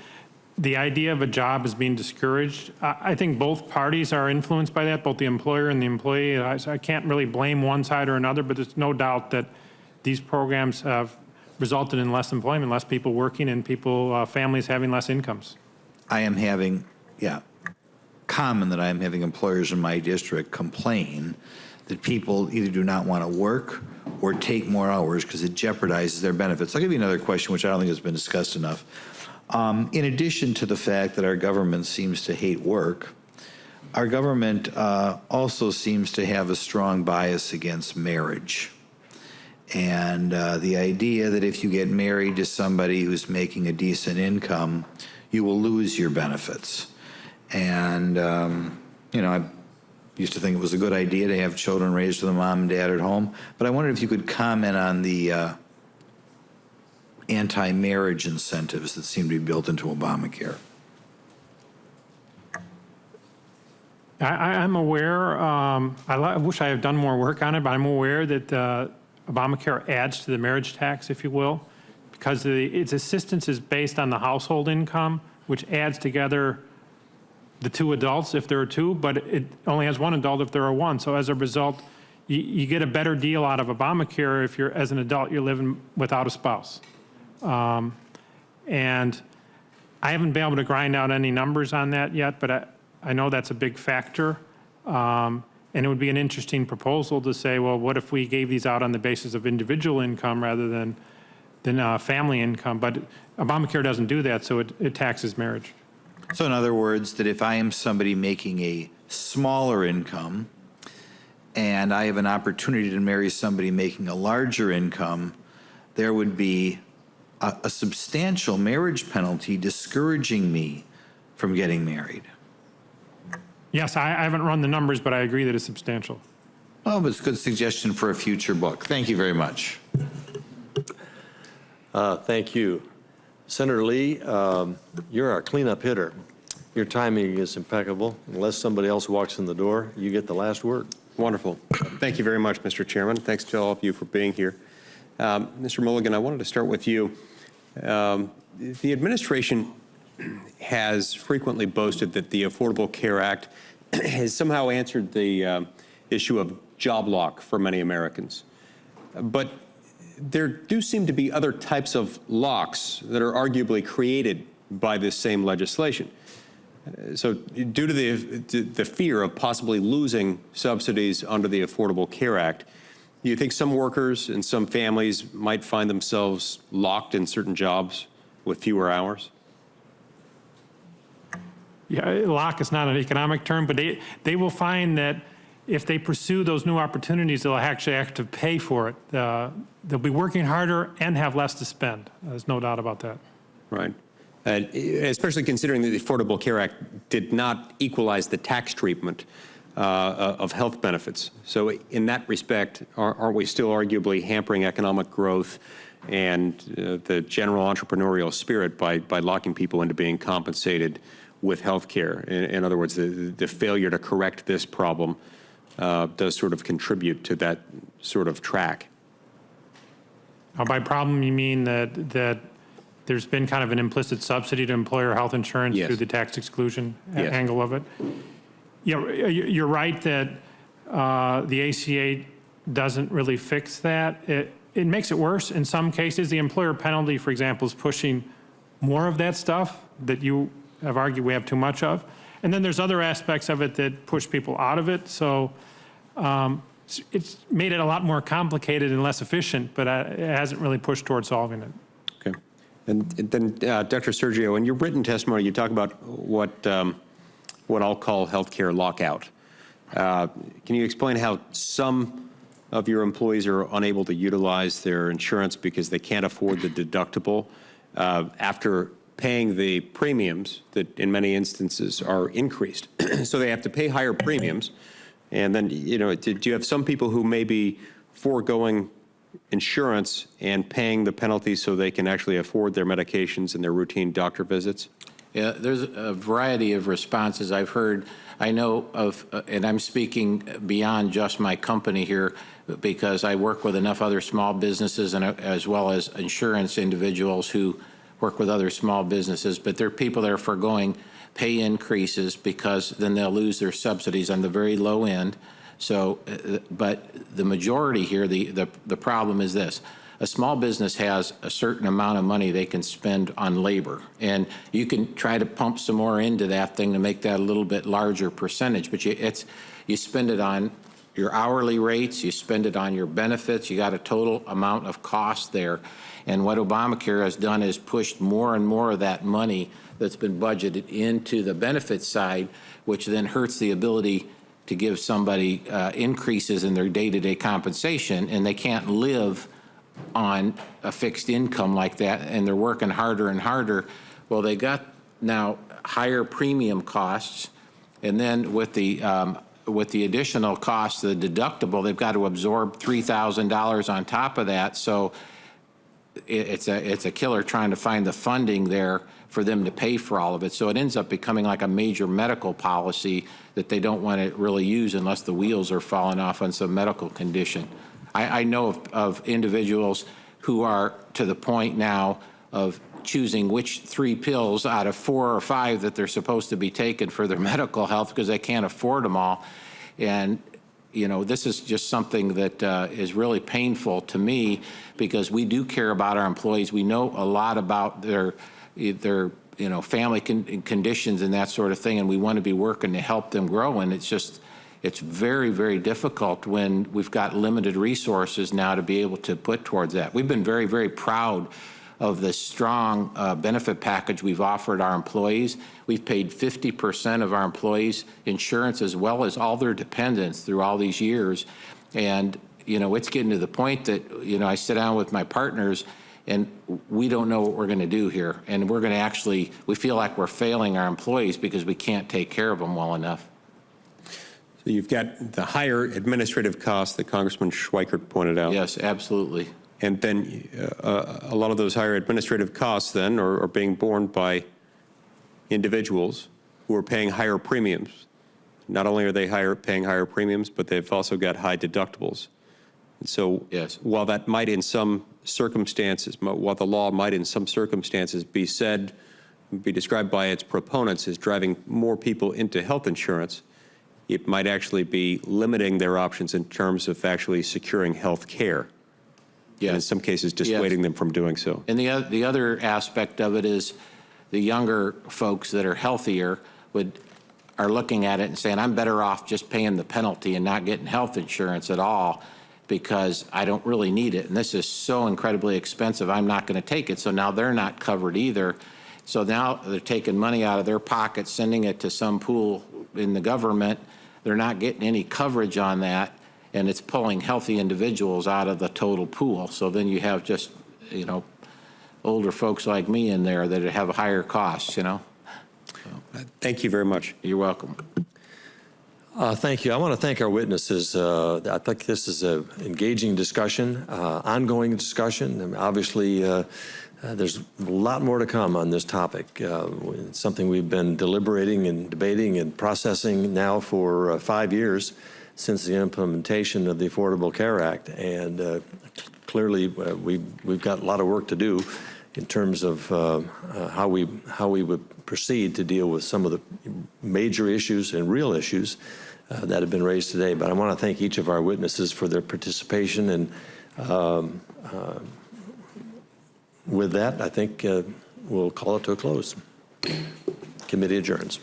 the idea of a job is being discouraged. I think both parties are influenced by that, both the employer and the employee. I can't really blame one side or another, but there's no doubt that these programs have resulted in less employment, less people working, and families having less incomes. I am having, common that I am having employers in my district complain that people either do not want to work or take more hours because it jeopardizes their benefits. I'll give you another question, which I don't think has been discussed enough. In addition to the fact that our government seems to hate work, our government also seems to have a strong bias against marriage. And the idea that if you get married to somebody who's making a decent income, you will lose your benefits. And, I used to think it was a good idea to have children raised with a mom and dad at home. But I wondered if you could comment on the anti-marriage incentives that seem to be built into Obamacare. I'm aware, I wish I had done more work on it, but I'm aware that Obamacare adds to the marriage tax, if you will, because its assistance is based on the household income, which adds together the two adults if there are two, but it only has one adult if there are one. So as a result, you get a better deal out of Obamacare if you're, as an adult, you're living without a spouse. And I haven't been able to grind out any numbers on that yet, but I know that's a big factor. And it would be an interesting proposal to say, well, what if we gave these out on the basis of individual income rather than family income? But Obamacare doesn't do that, so it taxes marriage. So in other words, that if I am somebody making a smaller income and I have an opportunity to marry somebody making a larger income, there would be a substantial marriage penalty discouraging me from getting married. Yes, I haven't run the numbers, but I agree that it's substantial. Oh, but it's a good suggestion for a future book. Thank you very much. Thank you. Senator Lee, you're our cleanup hitter. Your timing is impeccable. Unless somebody else walks in the door, you get the last word. Wonderful. Thank you very much, Mr. Chairman. Thanks to all of you for being here. Mr. Mulligan, I wanted to start with you. The administration has frequently boasted that the Affordable Care Act has somehow answered the issue of job lock for many Americans. But there do seem to be other types of locks that are arguably created by this same legislation. So due to the fear of possibly losing subsidies under the Affordable Care Act, do you think some workers and some families might find themselves locked in certain jobs with fewer hours? Yeah, lock is not an economic term, but they will find that if they pursue those new opportunities, they'll actually have to pay for it. They'll be working harder and have less to spend. There's no doubt about that. Right. Especially considering that the Affordable Care Act did not equalize the tax treatment of health benefits. So in that respect, aren't we still arguably hampering economic growth and the general entrepreneurial spirit by locking people into being compensated with health care? In other words, the failure to correct this problem does sort of contribute to that sort of track. By problem, you mean that there's been kind of an implicit subsidy to employer health insurance Yes. through the tax exclusion Yes. angle of it? Yeah, you're right that the ACA doesn't really fix that. It makes it worse in some cases. The employer penalty, for example, is pushing more of that stuff that you have argued we have too much of. And then there's other aspects of it that push people out of it. So it's made it a lot more complicated and less efficient, but it hasn't really pushed towards solving it. Okay. And then, Dr. Sergio, in your written testimony, you talk about what I'll call healthcare lockout. Can you explain how some of your employees are unable to utilize their insurance because they can't afford the deductible after paying the premiums that in many instances are increased? So they have to pay higher premiums. And then, do you have some people who may be foregoing insurance and paying the penalties so they can actually afford their medications and their routine doctor visits? Yeah, there's a variety of responses I've heard. I know of, and I'm speaking beyond just my company here, because I work with enough other small businesses and as well as insurance individuals who work with other small businesses, but there are people that are foregoing pay increases because then they'll lose their subsidies on the very low end. So, but the majority here, the problem is this. A small business has a certain amount of money they can spend on labor, and you can try to pump some more into that thing to make that a little bit larger percentage, but you spend it on your hourly rates, you spend it on your benefits, you got a total amount of cost there. And what Obamacare has done is pushed more and more of that money that's been budgeted into the benefit side, which then hurts the ability to give somebody increases in their day-to-day compensation, and they can't live on a fixed income like that, and they're working harder and harder. Well, they got now higher premium costs, and then with the additional cost, the deductible, they've got to absorb $3,000 on top of that. So it's a killer trying to find the funding there for them to pay for all of it. So it ends up becoming like a major medical policy that they don't want to really use unless the wheels are falling off on some medical condition. I know of individuals who are to the point now of choosing which 3 pills out of 4 or 5 that they're supposed to be taking for their medical health because they can't afford them all. And, you know, this is just something that is really painful to me because we do care about our employees. We know a lot about their you know, family conditions and that sort of thing, and we want to be working to help them grow. And it's very, very difficult when we've got limited resources now to be able to put towards that. We've been very, very proud of the strong benefit package we've offered our employees. We've paid 50% of our employees insurance as well as all their dependents through all these years. And, you know, it's getting to the point that, you know, I sit down with my partners and we don't know what we're going to do here. And we're going to actually, we feel like we're failing our employees because we can't take care of them well enough. So you've got the higher administrative costs that Congressman Schweikert pointed out. Yes, absolutely. And then a lot of those higher administrative costs then are being borne by individuals who are paying higher premiums. Not only are they paying higher premiums, but they've also got high deductibles. And so yes, while that might in some circumstances, while the law might in some circumstances be described by its proponents as driving more people into health insurance, it might actually be limiting their options in terms of actually securing health care. yes. And in some cases, dissuading them from doing so. And the other aspect of it is the younger folks that are healthier are looking at it and saying, I'm better off just paying the penalty and not getting health insurance at all because I don't really need it. And this is so incredibly expensive, I'm not going to take it. So now they're not covered either. So now they're taking money out of their pocket, sending it to some pool in the government. They're not getting any coverage on that. And it's pulling healthy individuals out of the total pool. So then you have just, you know, older folks like me in there that have higher costs, you know. Thank you very much. You're welcome. Thank you. I want to thank our witnesses. I think this is an engaging discussion, ongoing discussion. And obviously, there's a lot more to come on this topic. It's something we've been deliberating and debating and processing now for 5 years since the implementation of the Affordable Care Act. And clearly, we've got a lot of work to do in terms of how we would proceed to deal with some of the major issues and real issues that have been raised today. But I want to thank each of our witnesses for their participation. And with that, I think we'll call it to a close. Committee adjourns.